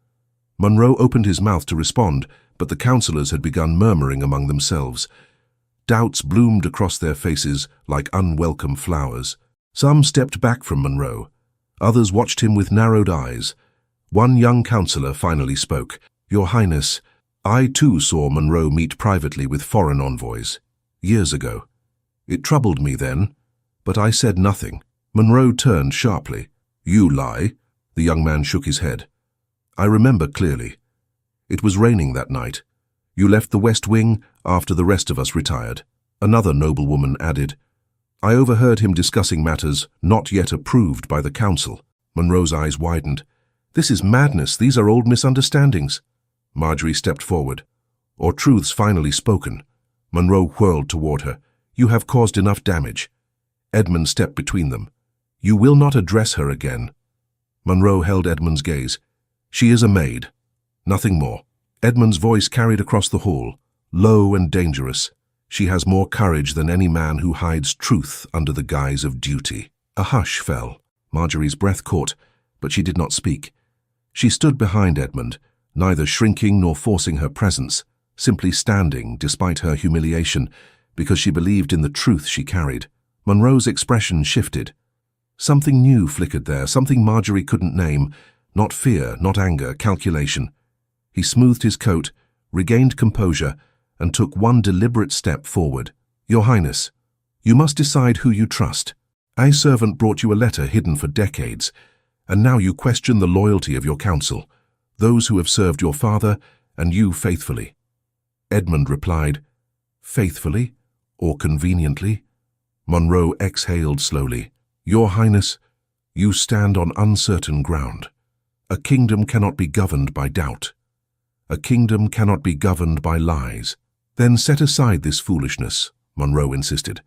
Monroe opened his mouth to respond, but the councillors had begun murmuring among themselves. Doubts bloomed across their faces like unwelcome flowers. Some stepped back from Monroe. Others watched him with narrowed eyes. One young councillor finally spoke. Your Highness, I too saw Monroe meet privately with foreign envoys. Years ago. It troubled me then, but I said nothing. Monroe turned sharply. You lie. The young man shook his head. I remember clearly. It was raining that night. You left the West Wing after the rest of us retired. Another noblewoman added. I overheard him discussing matters not yet approved by the council. Monroe's eyes widened. This is madness. These are old misunderstandings. Marjorie stepped forward. Or truths finally spoken. Monroe whirled toward her. You have caused enough damage. Edmund stepped between them. You will not address her again. Monroe held Edmund's gaze. She is a maid. Nothing more. Edmund's voice carried across the hall, low and dangerous. She has more courage than any man who hides truth under the guise of duty. A hush fell. Marjorie's breath caught, but she did not speak. She stood behind Edmund, neither shrinking nor forcing her presence, simply standing despite her humiliation, because she believed in the truth she carried. Monroe's expression shifted. Something new flickered there, something Marjorie couldn't name. Not fear, not anger, calculation. He smoothed his coat, regained composure, and took one deliberate step forward. "Your Highness, you must decide who you trust. A servant brought you a letter hidden for decades, and now you question the loyalty of your council, those who have served your father and you faithfully." Edmund replied, "Faithfully or conveniently?" Monroe exhaled slowly. "Your Highness, you stand on uncertain ground. A kingdom cannot be governed by doubt. A kingdom cannot be governed by lies." "Then set aside this foolishness," Monroe insisted.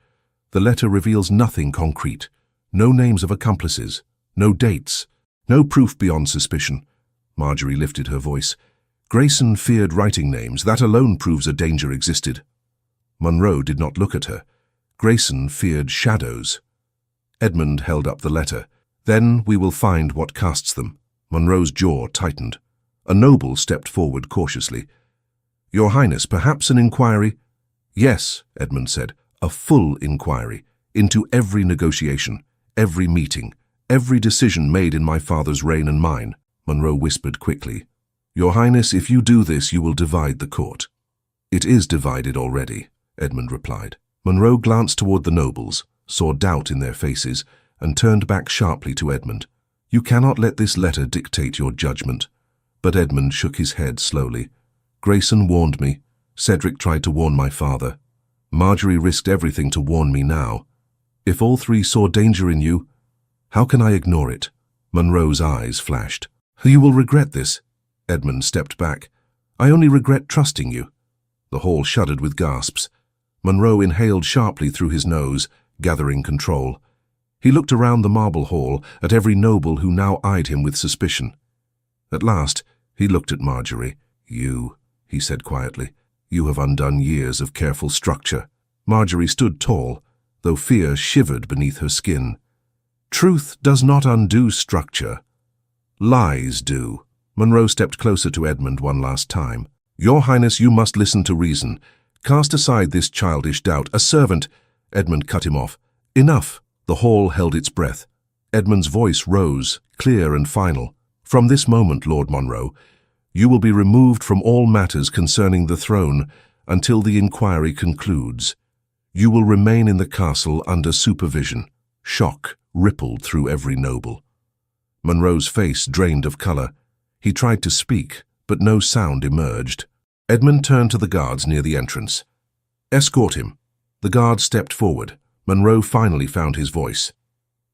"The letter reveals nothing concrete. No names of accomplices, no dates, no proof beyond suspicion." Marjorie lifted her voice. "Grayson feared writing names. That alone proves a danger existed." Monroe did not look at her. "Grayson feared shadows." Edmund held up the letter. "Then we will find what casts them." Monroe's jaw tightened. A noble stepped forward cautiously. "Your Highness, perhaps an inquiry?" "Yes," Edmund said, "a full inquiry into every negotiation, every meeting, every decision made in my father's reign and mine." Monroe whispered quickly, "Your Highness, if you do this, you will divide the court." "It is divided already," Edmund replied. Monroe glanced toward the nobles, saw doubt in their faces, and turned back sharply to Edmund. "You cannot let this letter dictate your judgment." But Edmund shook his head slowly. "Grayson warned me. Cedric tried to warn my father. Marjorie risked everything to warn me now. If all three saw danger in you, how can I ignore it?" Monroe's eyes flashed. "You will regret this." Edmund stepped back. "I only regret trusting you." The hall shuddered with gasps. Monroe inhaled sharply through his nose, gathering control. He looked around the marble hall, at every noble who now eyed him with suspicion. At last, he looked at Marjorie. "You," he said quietly, "you have undone years of careful structure." Marjorie stood tall, though fear shivered beneath her skin. "Truth does not undo structure. Lies do." Monroe stepped closer to Edmund one last time. "Your Highness, you must listen to reason. Cast aside this childish doubt. A servant—" Edmund cut him off. "Enough." The hall held its breath. Edmund's voice rose, clear and final. "From this moment, Lord Monroe, you will be removed from all matters concerning the throne until the inquiry concludes. You will remain in the castle under supervision." Shock rippled through every noble. Monroe's face drained of color. He tried to speak, but no sound emerged. Edmund turned to the guards near the entrance. "Escort him." The guard stepped forward. Monroe finally found his voice.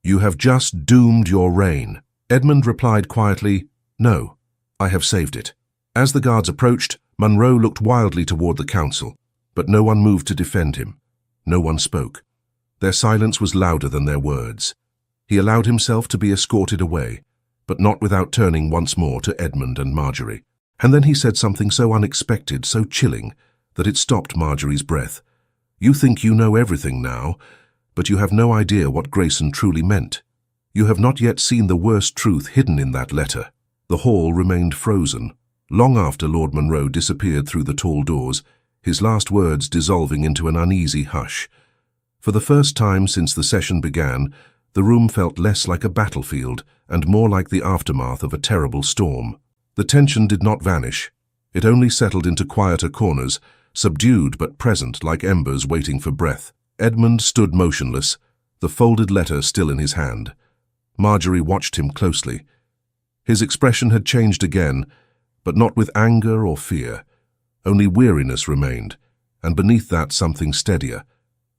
"You have just doomed your reign." Edmund replied quietly, "No, I have saved it." As the guards approached, Monroe looked wildly toward the council, but no one moved to defend him. No one spoke. Their silence was louder than their words. He allowed himself to be escorted away, but not without turning once more to Edmund and Marjorie. And then he said something so unexpected, so chilling, that it stopped Marjorie's breath. "You think you know everything now, but you have no idea what Grayson truly meant. You have not yet seen the worst truth hidden in that letter." The hall remained frozen. Long after Lord Monroe disappeared through the tall doors, his last words dissolving into an uneasy hush. For the first time since the session began, the room felt less like a battlefield and more like the aftermath of a terrible storm. The tension did not vanish. It only settled into quieter corners, subdued but present like embers waiting for breath. Edmund stood motionless, the folded letter still in his hand. Marjorie watched him closely. His expression had changed again, but not with anger or fear. Only weariness remained, and beneath that something steadier,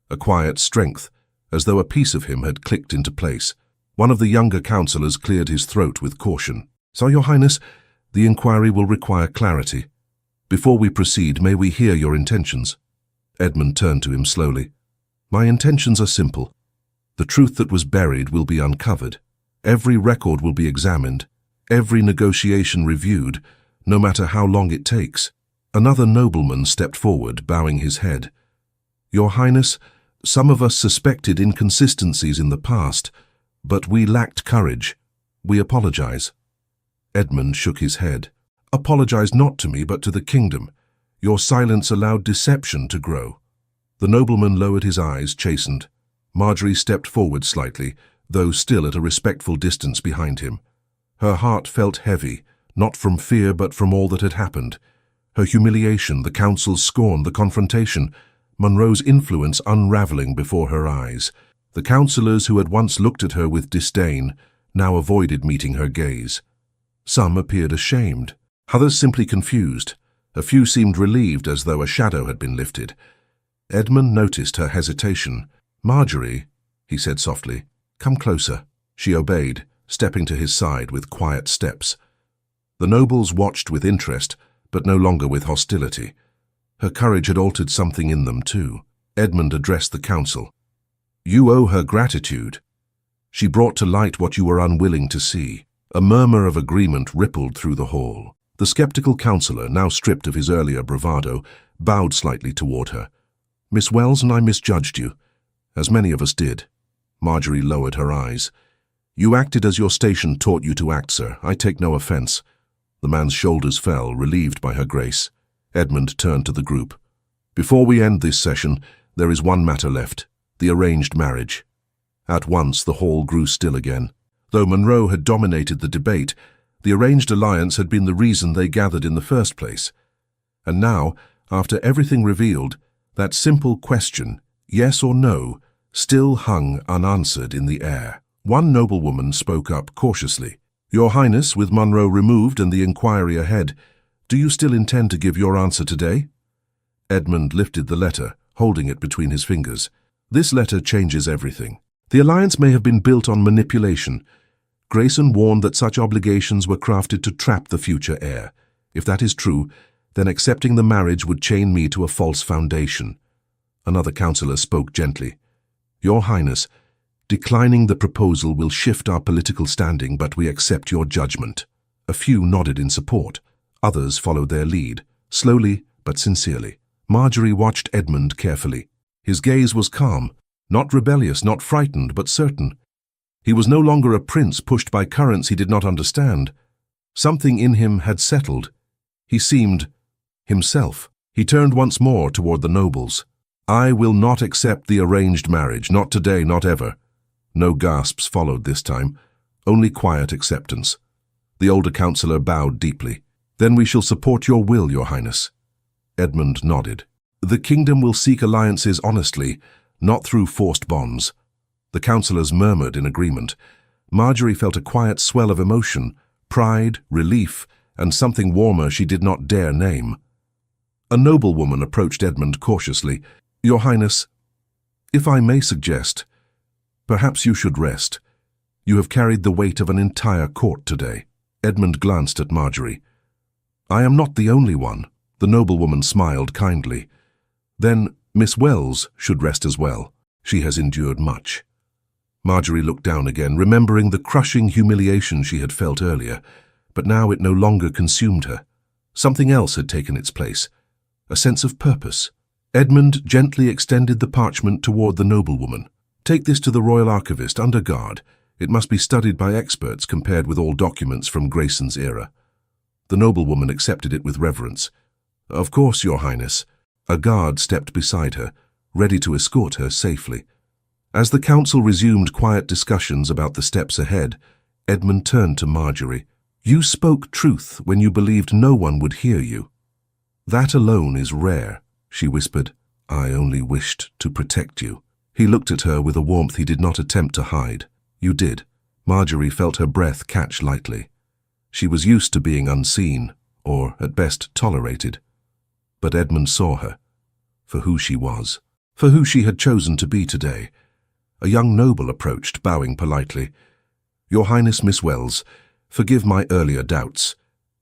a quiet strength, as though a piece of him had clicked into place. One of the younger councillors cleared his throat with caution. "So, Your Highness, the inquiry will require clarity. Before we proceed, may we hear your intentions?" Edmund turned to him slowly. "My intentions are simple. The truth that was buried will be uncovered. Every record will be examined, every negotiation reviewed, no matter how long it takes." Another nobleman stepped forward, bowing his head. "Your Highness, some of us suspected inconsistencies in the past, but we lacked courage. We apologize." Edmund shook his head. "Apologize not to me, but to the kingdom. Your silence allowed deception to grow." The nobleman lowered his eyes, chastened. Marjorie stepped forward slightly, though still at a respectful distance behind him. Her heart felt heavy, not from fear but from all that had happened. Her humiliation, the council's scorn, the confrontation, Monroe's influence unraveling before her eyes. The councillors who had once looked at her with disdain now avoided meeting her gaze. Some appeared ashamed, others simply confused. A few seemed relieved, as though a shadow had been lifted. Edmund noticed her hesitation. "Marjorie," he said softly, "come closer." She obeyed, stepping to his side with quiet steps. The nobles watched with interest, but no longer with hostility. Her courage had altered something in them too. Edmund addressed the council. "You owe her gratitude. She brought to light what you were unwilling to see." A murmur of agreement rippled through the hall. The skeptical councillor, now stripped of his earlier bravado, bowed slightly toward her. "Miss Wells and I misjudged you, as many of us did." Marjorie lowered her eyes. "You acted as your station taught you to act, sir. I take no offense." The man's shoulders fell, relieved by her grace. Edmund turned to the group. "Before we end this session, there is one matter left, the arranged marriage." At once the hall grew still again. Though Monroe had dominated the debate, the arranged alliance had been the reason they gathered in the first place. And now, after everything revealed, that simple question, yes or no, still hung unanswered in the air. One noblewoman spoke up cautiously. "Your Highness, with Monroe removed and the inquiry ahead, do you still intend to give your answer today?" Edmund lifted the letter, holding it between his fingers. "This letter changes everything. The alliance may have been built on manipulation. Grayson warned that such obligations were crafted to trap the future heir. If that is true, then accepting the marriage would chain me to a false foundation." Another councillor spoke gently. "Your Highness, declining the proposal will shift our political standing, but we accept your judgment." A few nodded in support. Others followed their lead, slowly but sincerely. Marjorie watched Edmund carefully. His gaze was calm, not rebellious, not frightened, but certain. He was no longer a prince pushed by currents he did not understand. Something in him had settled. He seemed himself. He turned once more toward the nobles. "I will not accept the arranged marriage, not today, not ever." No gasps followed this time, only quiet acceptance. The older councillor bowed deeply. "Then we shall support your will, Your Highness." Edmund nodded. "The kingdom will seek alliances honestly, not through forced bonds." The councillors murmured in agreement. Marjorie felt a quiet swell of emotion, pride, relief, and something warmer she did not dare name. A noblewoman approached Edmund cautiously. "Your Highness, if I may suggest, perhaps you should rest. You have carried the weight of an entire court today." Edmund glanced at Marjorie. "I am not the only one." The noblewoman smiled kindly. "Then Miss Wells should rest as well. She has endured much." Marjorie looked down again, remembering the crushing humiliation she had felt earlier, but now it no longer consumed her. Something else had taken its place, a sense of purpose. Edmund gently extended the parchment toward the noblewoman. "Take this to the royal archivist under guard. It must be studied by experts compared with all documents from Grayson's era." The noblewoman accepted it with reverence. "Of course, Your Highness." A guard stepped beside her, ready to escort her safely. As the council resumed quiet discussions about the steps ahead, Edmund turned to Marjorie. "You spoke truth when you believed no one would hear you. That alone is rare," she whispered. "I only wished to protect you." He looked at her with a warmth he did not attempt to hide. "You did." Marjorie felt her breath catch lightly. She was used to being unseen, or at best tolerated. But Edmund saw her, for who she was, for who she had chosen to be today. A young noble approached, bowing politely. "Your Highness, Miss Wells, forgive my earlier doubts.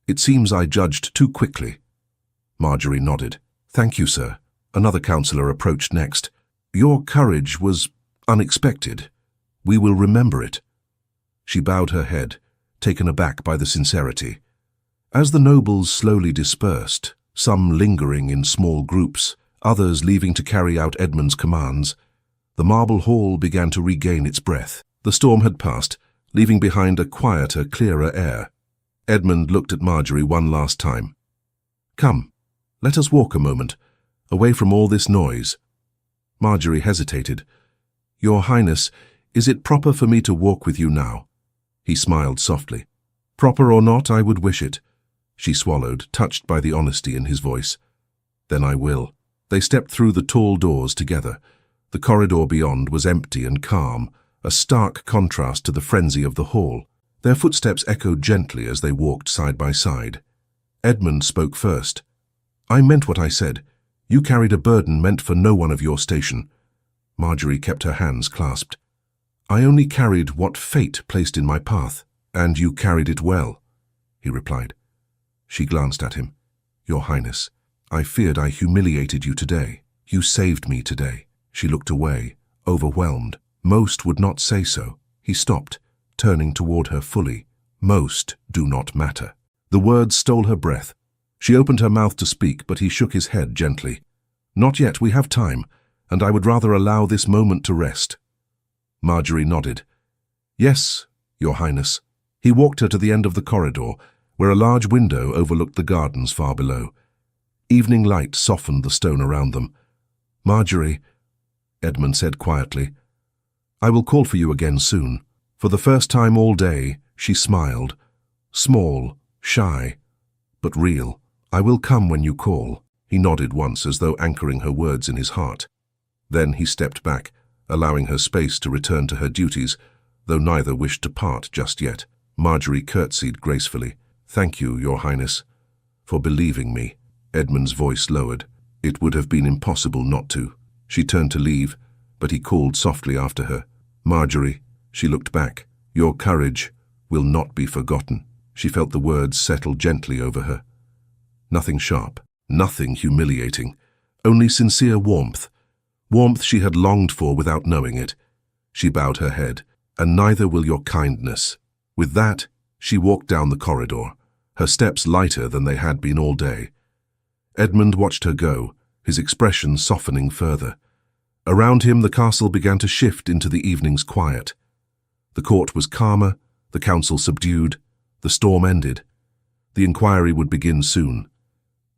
It seems I judged too quickly." Marjorie nodded. "Thank you, sir." Another councillor approached next. "Your courage was unexpected. We will remember it." She bowed her head, taken aback by the sincerity. As the nobles slowly dispersed, some lingering in small groups, others leaving to carry out Edmund's commands, the marble hall began to regain its breath. The storm had passed, leaving behind a quieter, clearer air. Edmund looked at Marjorie one last time. "Come, let us walk a moment, away from all this noise." Marjorie hesitated. Your Highness, is it proper for me to walk with you now? He smiled softly. Proper or not, I would wish it. She swallowed, touched by the honesty in his voice. Then I will. They stepped through the tall doors together. The corridor beyond was empty and calm, a stark contrast to the frenzy of the hall. Their footsteps echoed gently as they walked side by side. Edmund spoke first. I meant what I said. You carried a burden meant for no one of your station. Marjorie kept her hands clasped. I only carried what fate placed in my path, and you carried it well, he replied. She glanced at him. Your Highness, I feared I humiliated you today. You saved me today. She looked away, overwhelmed. Most would not say so. He stopped, turning toward her fully. Most do not matter. The words stole her breath. She opened her mouth to speak, but he shook his head gently. Not yet, we have time, and I would rather allow this moment to rest. Marjorie nodded. Yes, Your Highness. He walked her to the end of the corridor, where a large window overlooked the gardens far below. Evening light softened the stone around them. Marjorie, Edmund said quietly, I will call for you again soon. For the first time all day, she smiled. Small, shy, but real. I will come when you call. He nodded once as though anchoring her words in his heart. Then he stepped back, allowing her space to return to her duties, though neither wished to part just yet. Marjorie curtsied gracefully. Thank you, Your Highness, for believing me. Edmund's voice lowered. It would have been impossible not to. She turned to leave, but he called softly after her. Marjorie, she looked back. Your courage will not be forgotten. She felt the words settle gently over her. Nothing sharp, nothing humiliating, only sincere warmth. Warmth she had longed for without knowing it. She bowed her head. And neither will your kindness. With that, she walked down the corridor, her steps lighter than they had been all day. Edmund watched her go, his expression softening further. Around him the castle began to shift into the evening's quiet. The court was calmer, the council subdued, the storm ended. The inquiry would begin soon.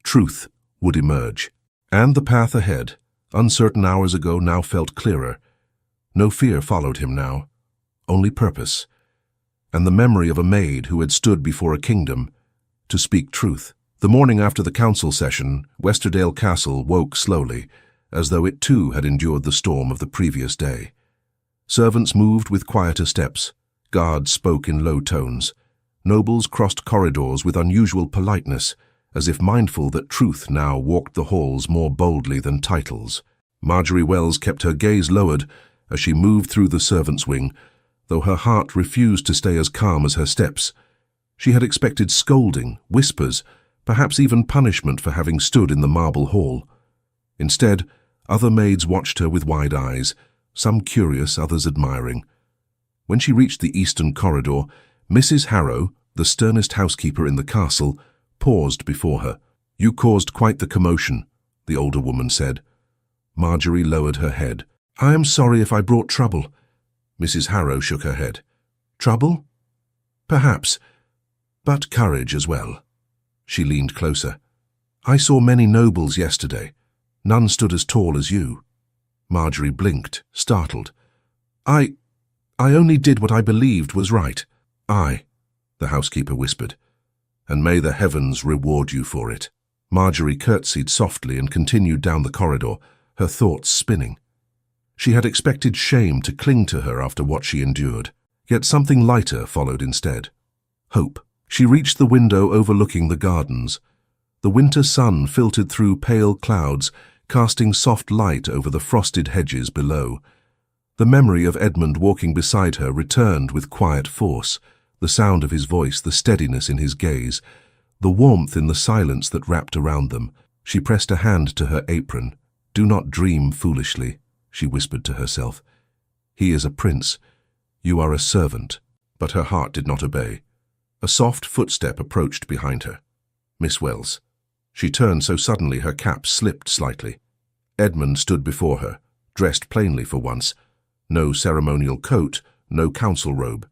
Truth would emerge. And the path ahead, uncertain hours ago, now felt clearer. No fear followed him now, only purpose, and the memory of a maid who had stood before a kingdom to speak truth. The morning after the council session, Westerdale Castle woke slowly, as though it too had endured the storm of the previous day. Servants moved with quieter steps. Guards spoke in low tones. Nobles crossed corridors with unusual politeness, as if mindful that truth now walked the halls more boldly than titles. Marjorie Wells kept her gaze lowered as she moved through the servants' wing, though her heart refused to stay as calm as her steps. She had expected scolding, whispers, perhaps even punishment for having stood in the marble hall. Instead, other maids watched her with wide eyes, some curious, others admiring. When she reached the eastern corridor, Mrs. Harrow, the sternest housekeeper in the castle, paused before her. You caused quite the commotion, the older woman said. Marjorie lowered her head. I am sorry if I brought trouble. Mrs. Harrow shook her head. Trouble? Perhaps, but courage as well. She leaned closer. I saw many nobles yesterday. None stood as tall as you. Marjorie blinked, startled. I only did what I believed was right. The housekeeper whispered. And may the heavens reward you for it. Marjorie curtsied softly and continued down the corridor, her thoughts spinning. She had expected shame to cling to her after what she endured, yet something lighter followed instead. Hope. She reached the window overlooking the gardens. The winter sun filtered through pale clouds, casting soft light over the frosted hedges below. The memory of Edmund walking beside her returned with quiet force, the sound of his voice, the steadiness in his gaze, the warmth in the silence that wrapped around them. She pressed a hand to her apron. Do not dream foolishly, she whispered to herself. He is a prince. You are a servant. But her heart did not obey. A soft footstep approached behind her. Miss Wells. She turned so suddenly her cap slipped slightly. Edmund stood before her, dressed plainly for once. No ceremonial coat, no council robe.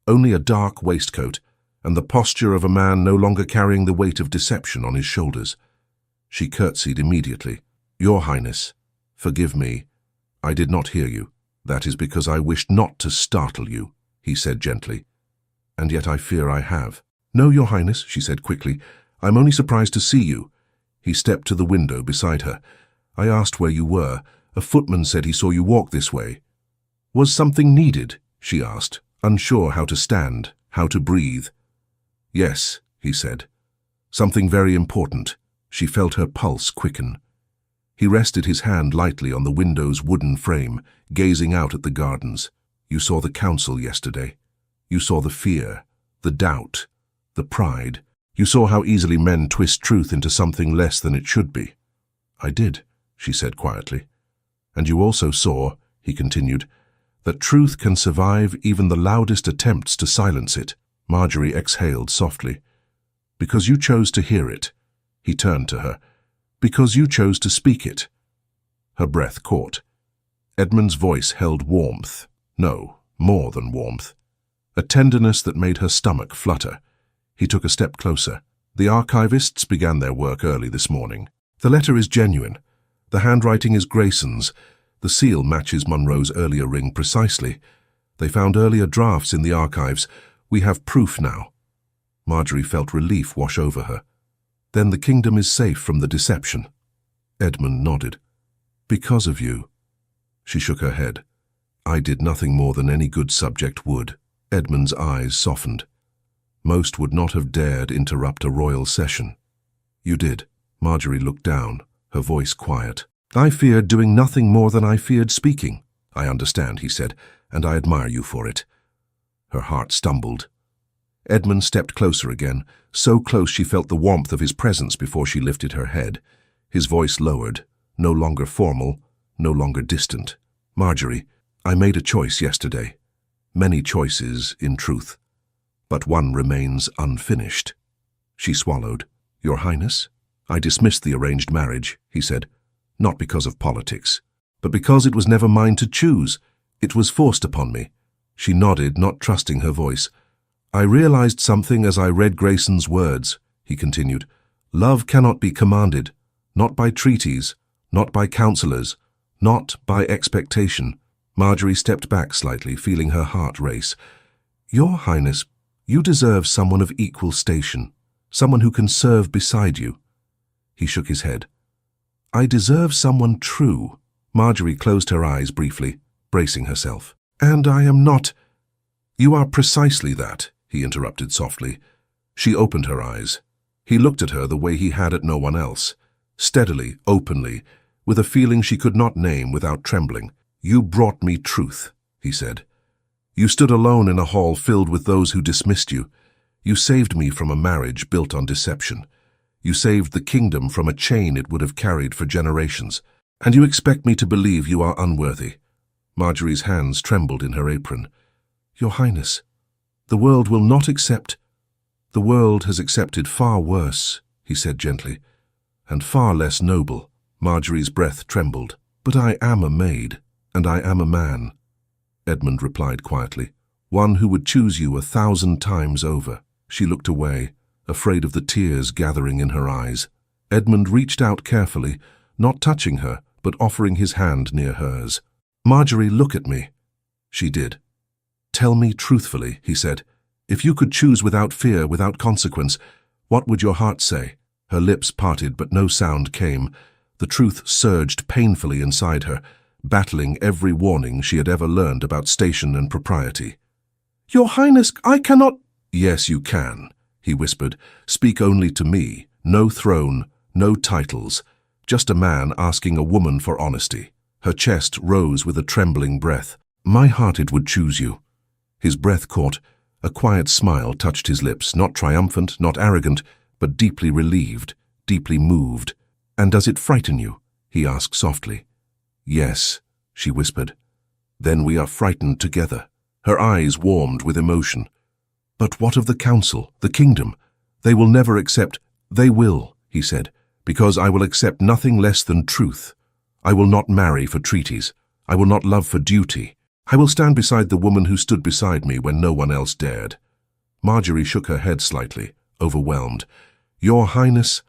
Only a dark waistcoat, and the posture of a man no longer carrying the weight of deception on his shoulders. She curtsied immediately. Your Highness, forgive me. I did not hear you. That is because I wished not to startle you, he said gently. And yet I fear I have. No, Your Highness, she said quickly. I'm only surprised to see you. He stepped to the window beside her. I asked where you were. A footman said he saw you walk this way. Was something needed? She asked, unsure how to stand, how to breathe. Yes, he said. Something very important. She felt her pulse quicken. He rested his hand lightly on the window's wooden frame, gazing out at the gardens. You saw the council yesterday. You saw the fear, the doubt, the pride. You saw how easily men twist truth into something less than it should be. I did, she said quietly. And you also saw, he continued, that truth can survive even the loudest attempts to silence it. Marjorie exhaled softly. Because you chose to hear it. He turned to her. Because you chose to speak it. Her breath caught. Edmund's voice held warmth. No, more than warmth. A tenderness that made her stomach flutter. He took a step closer. The archivists began their work early this morning. The letter is genuine. The handwriting is Grayson's. The seal matches Monroe's earlier ring precisely. They found earlier drafts in the archives. We have proof now. Marjorie felt relief wash over her. Then the kingdom is safe from the deception. Edmund nodded. Because of you. She shook her head. I did nothing more than any good subject would. Edmund's eyes softened. Most would not have dared interrupt a royal session. You did. Marjorie looked down, her voice quiet. I feared doing nothing more than I feared speaking. I understand, he said, and I admire you for it. Her heart stumbled. Edmund stepped closer again, so close she felt the warmth of his presence before she lifted her head. His voice lowered, no longer formal, no longer distant. Marjorie, I made a choice yesterday. Many choices, in truth. But one remains unfinished. She swallowed. Your Highness? I dismissed the arranged marriage, he said. Not because of politics, but because it was never mine to choose. It was forced upon me. She nodded, not trusting her voice. I realized something as I read Grayson's words, he continued. Love cannot be commanded, not by treaties, not by counselors, not by expectation. Marjorie stepped back slightly, feeling her heart race. Your Highness, you deserve someone of equal station, someone who can serve beside you. He shook his head. I deserve someone true. Marjorie closed her eyes briefly, bracing herself. And I am not. You are precisely that, he interrupted softly. She opened her eyes. He looked at her the way he had at no one else, steadily, openly, with a feeling she could not name without trembling. You brought me truth, he said. You stood alone in a hall filled with those who dismissed you. You saved me from a marriage built on deception. You saved the kingdom from a chain it would have carried for generations. And you expect me to believe you are unworthy. Marjorie's hands trembled in her apron. Your Highness, the world will not accept. The world has accepted far worse, he said gently, and far less noble. Marjorie's breath trembled. But I am a maid, and I am a man, Edmund replied quietly, one who would choose you 1,000 times over. She looked away, afraid of the tears gathering in her eyes. Edmund reached out carefully, not touching her, but offering his hand near hers. Marjorie, look at me. She did. Tell me truthfully, he said. If you could choose without fear, without consequence, what would your heart say? Her lips parted, but no sound came. The truth surged painfully inside her, battling every warning she had ever learned about station and propriety. Your Highness, I cannot— Yes, you can, he whispered. Speak only to me. No throne, no titles. Just a man asking a woman for honesty. Her chest rose with a trembling breath. My hearted would choose you. His breath caught. A quiet smile touched his lips, not triumphant, not arrogant, but deeply relieved, deeply moved. And does it frighten you? He asked softly. Yes, she whispered. Then we are frightened together. Her eyes warmed with emotion. But what of the council, the kingdom? They will never accept— They will, he said, because I will accept nothing less than truth. I will not marry for treaties. I will not love for duty. I will stand beside the woman who stood beside me when no one else dared. Marjorie shook her head slightly, overwhelmed. Your Highness,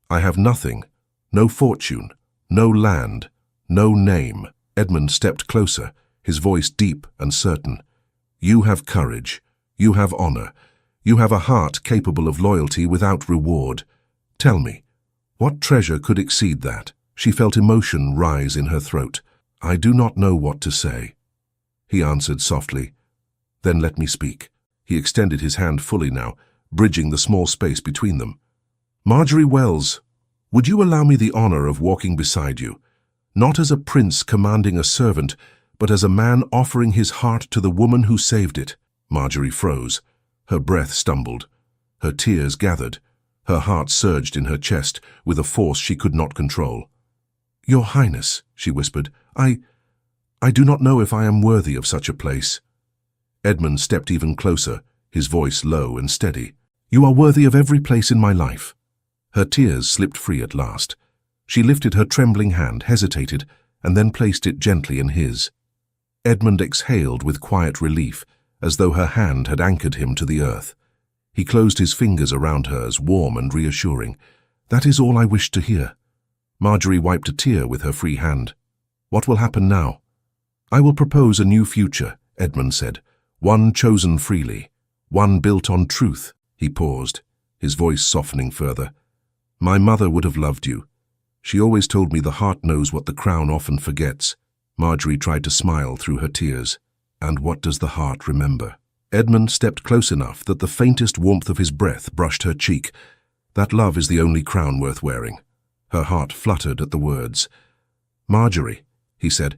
I have nothing, no fortune, no land, no name. Edmund stepped closer, his voice deep and certain. You have courage. You have honor. You have a heart capable of loyalty without reward. Tell me, what treasure could exceed that? She felt emotion rise in her throat. I do not know what to say. He answered softly. Then let me speak. He extended his hand fully now, bridging the small space between them. Marjorie Wells, would you allow me the honor of walking beside you? Not as a prince commanding a servant, but as a man offering his heart to the woman who saved it. Marjorie froze. Her breath stumbled. Her tears gathered. Her heart surged in her chest with a force she could not control. Your Highness, she whispered, I do not know if I am worthy of such a place. Edmund stepped even closer, his voice low and steady. You are worthy of every place in my life. Her tears slipped free at last. She lifted her trembling hand, hesitated, and then placed it gently in his. Edmund exhaled with quiet relief, as though her hand had anchored him to the earth. He closed his fingers around hers, warm and reassuring. That is all I wished to hear. Marjorie wiped a tear with her free hand. What will happen now? I will propose a new future, Edmund said. One chosen freely. One built on truth. He paused, his voice softening further. My mother would have loved you. She always told me the heart knows what the crown often forgets. Marjorie tried to smile through her tears. And what does the heart remember? Edmund stepped close enough that the faintest warmth of his breath brushed her cheek. That love is the only crown worth wearing. Her heart fluttered at the words. Marjorie, he said,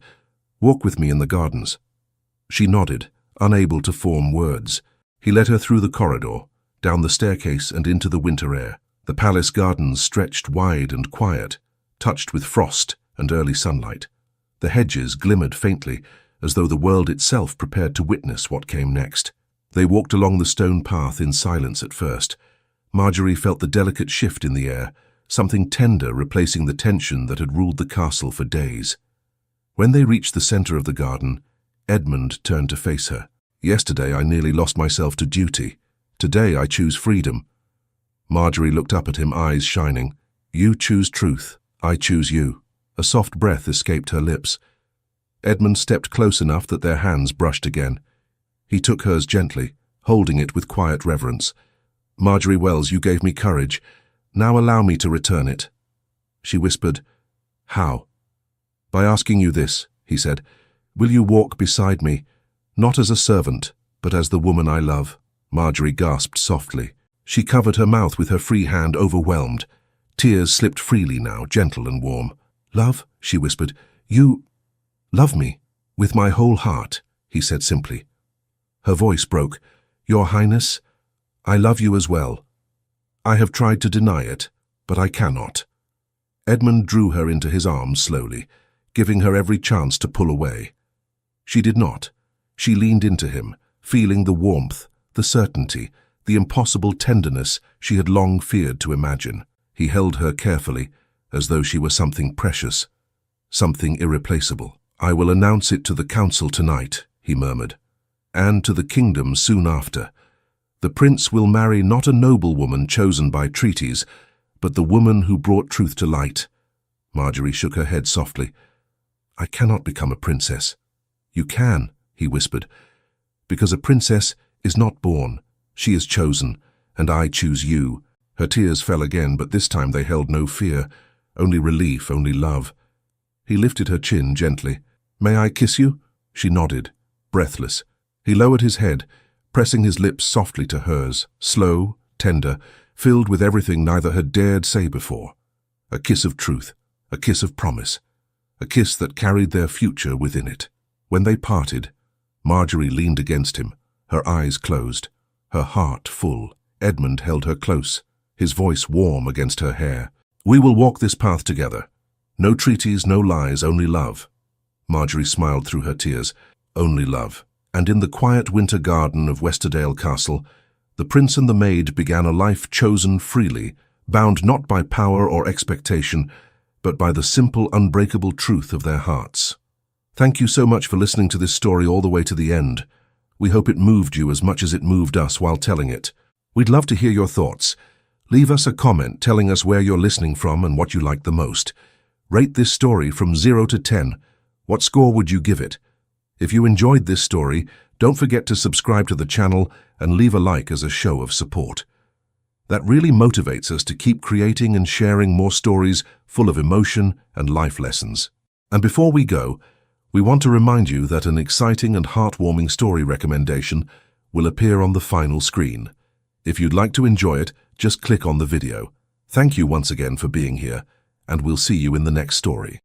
walk with me in the gardens. She nodded, unable to form words. He led her through the corridor, down the staircase and into the winter air. The palace gardens stretched wide and quiet, touched with frost and early sunlight. The hedges glimmered faintly, as though the world itself prepared to witness what came next. They walked along the stone path in silence at first. Marjorie felt the delicate shift in the air, something tender replacing the tension that had ruled the castle for days. When they reached the center of the garden, Edmund turned to face her. Yesterday I nearly lost myself to duty. Today I choose freedom. Marjorie looked up at him, eyes shining. You choose truth. I choose you. A soft breath escaped her lips. Edmund stepped close enough that their hands brushed again. He took hers gently, holding it with quiet reverence. Marjorie Wells, you gave me courage. Now allow me to return it. She whispered, How? By asking you this, he said. Will you walk beside me, not as a servant, but as the woman I love? Marjorie gasped softly. She covered her mouth with her free hand, overwhelmed. Tears slipped freely now, gentle and warm. Love, she whispered, you love me. With my whole heart, he said simply. Her voice broke. Your Highness, I love you as well. I have tried to deny it, but I cannot. Edmund drew her into his arms slowly, giving her every chance to pull away. She did not. She leaned into him, feeling the warmth, the certainty, the impossible tenderness she had long feared to imagine. He held her carefully, as though she were something precious, something irreplaceable. I will announce it to the council tonight, he murmured, and to the kingdom soon after. The prince will marry not a noblewoman chosen by treaties, but the woman who brought truth to light. Marjorie shook her head softly. I cannot become a princess. You can, he whispered, because a princess is not born. She is chosen, and I choose you. Her tears fell again, but this time they held no fear, only relief, only love. He lifted her chin gently. May I kiss you? She nodded, breathless. He lowered his head, pressing his lips softly to hers, slow, tender, filled with everything neither had dared say before. A kiss of truth, a kiss of promise, a kiss that carried their future within it. When they parted, Marjorie leaned against him, her eyes closed, her heart full. Edmund held her close, his voice warm against her hair. We will walk this path together. No treaties, no lies, only love. Marjorie smiled through her tears. Only love. And in the quiet winter garden of Westerdale Castle, the prince and the maid began a life chosen freely, bound not by power or expectation, but by the simple, unbreakable truth of their hearts. Thank you so much for listening to this story all the way to the end. We hope it moved you as much as it moved us while telling it. We'd love to hear your thoughts. Leave us a comment telling us where you're listening from and what you liked the most. Rate this story from 0 to 10. What score would you give it? If you enjoyed this story, don't forget to subscribe to the channel and leave a like as a show of support. That really motivates us to keep creating and sharing more stories full of emotion and life lessons. And before we go, we want to remind you that an exciting and heartwarming story recommendation will appear on the final screen. If you'd like to enjoy it, just click on the video. Thank you once again for being here, and we'll see you in the next story.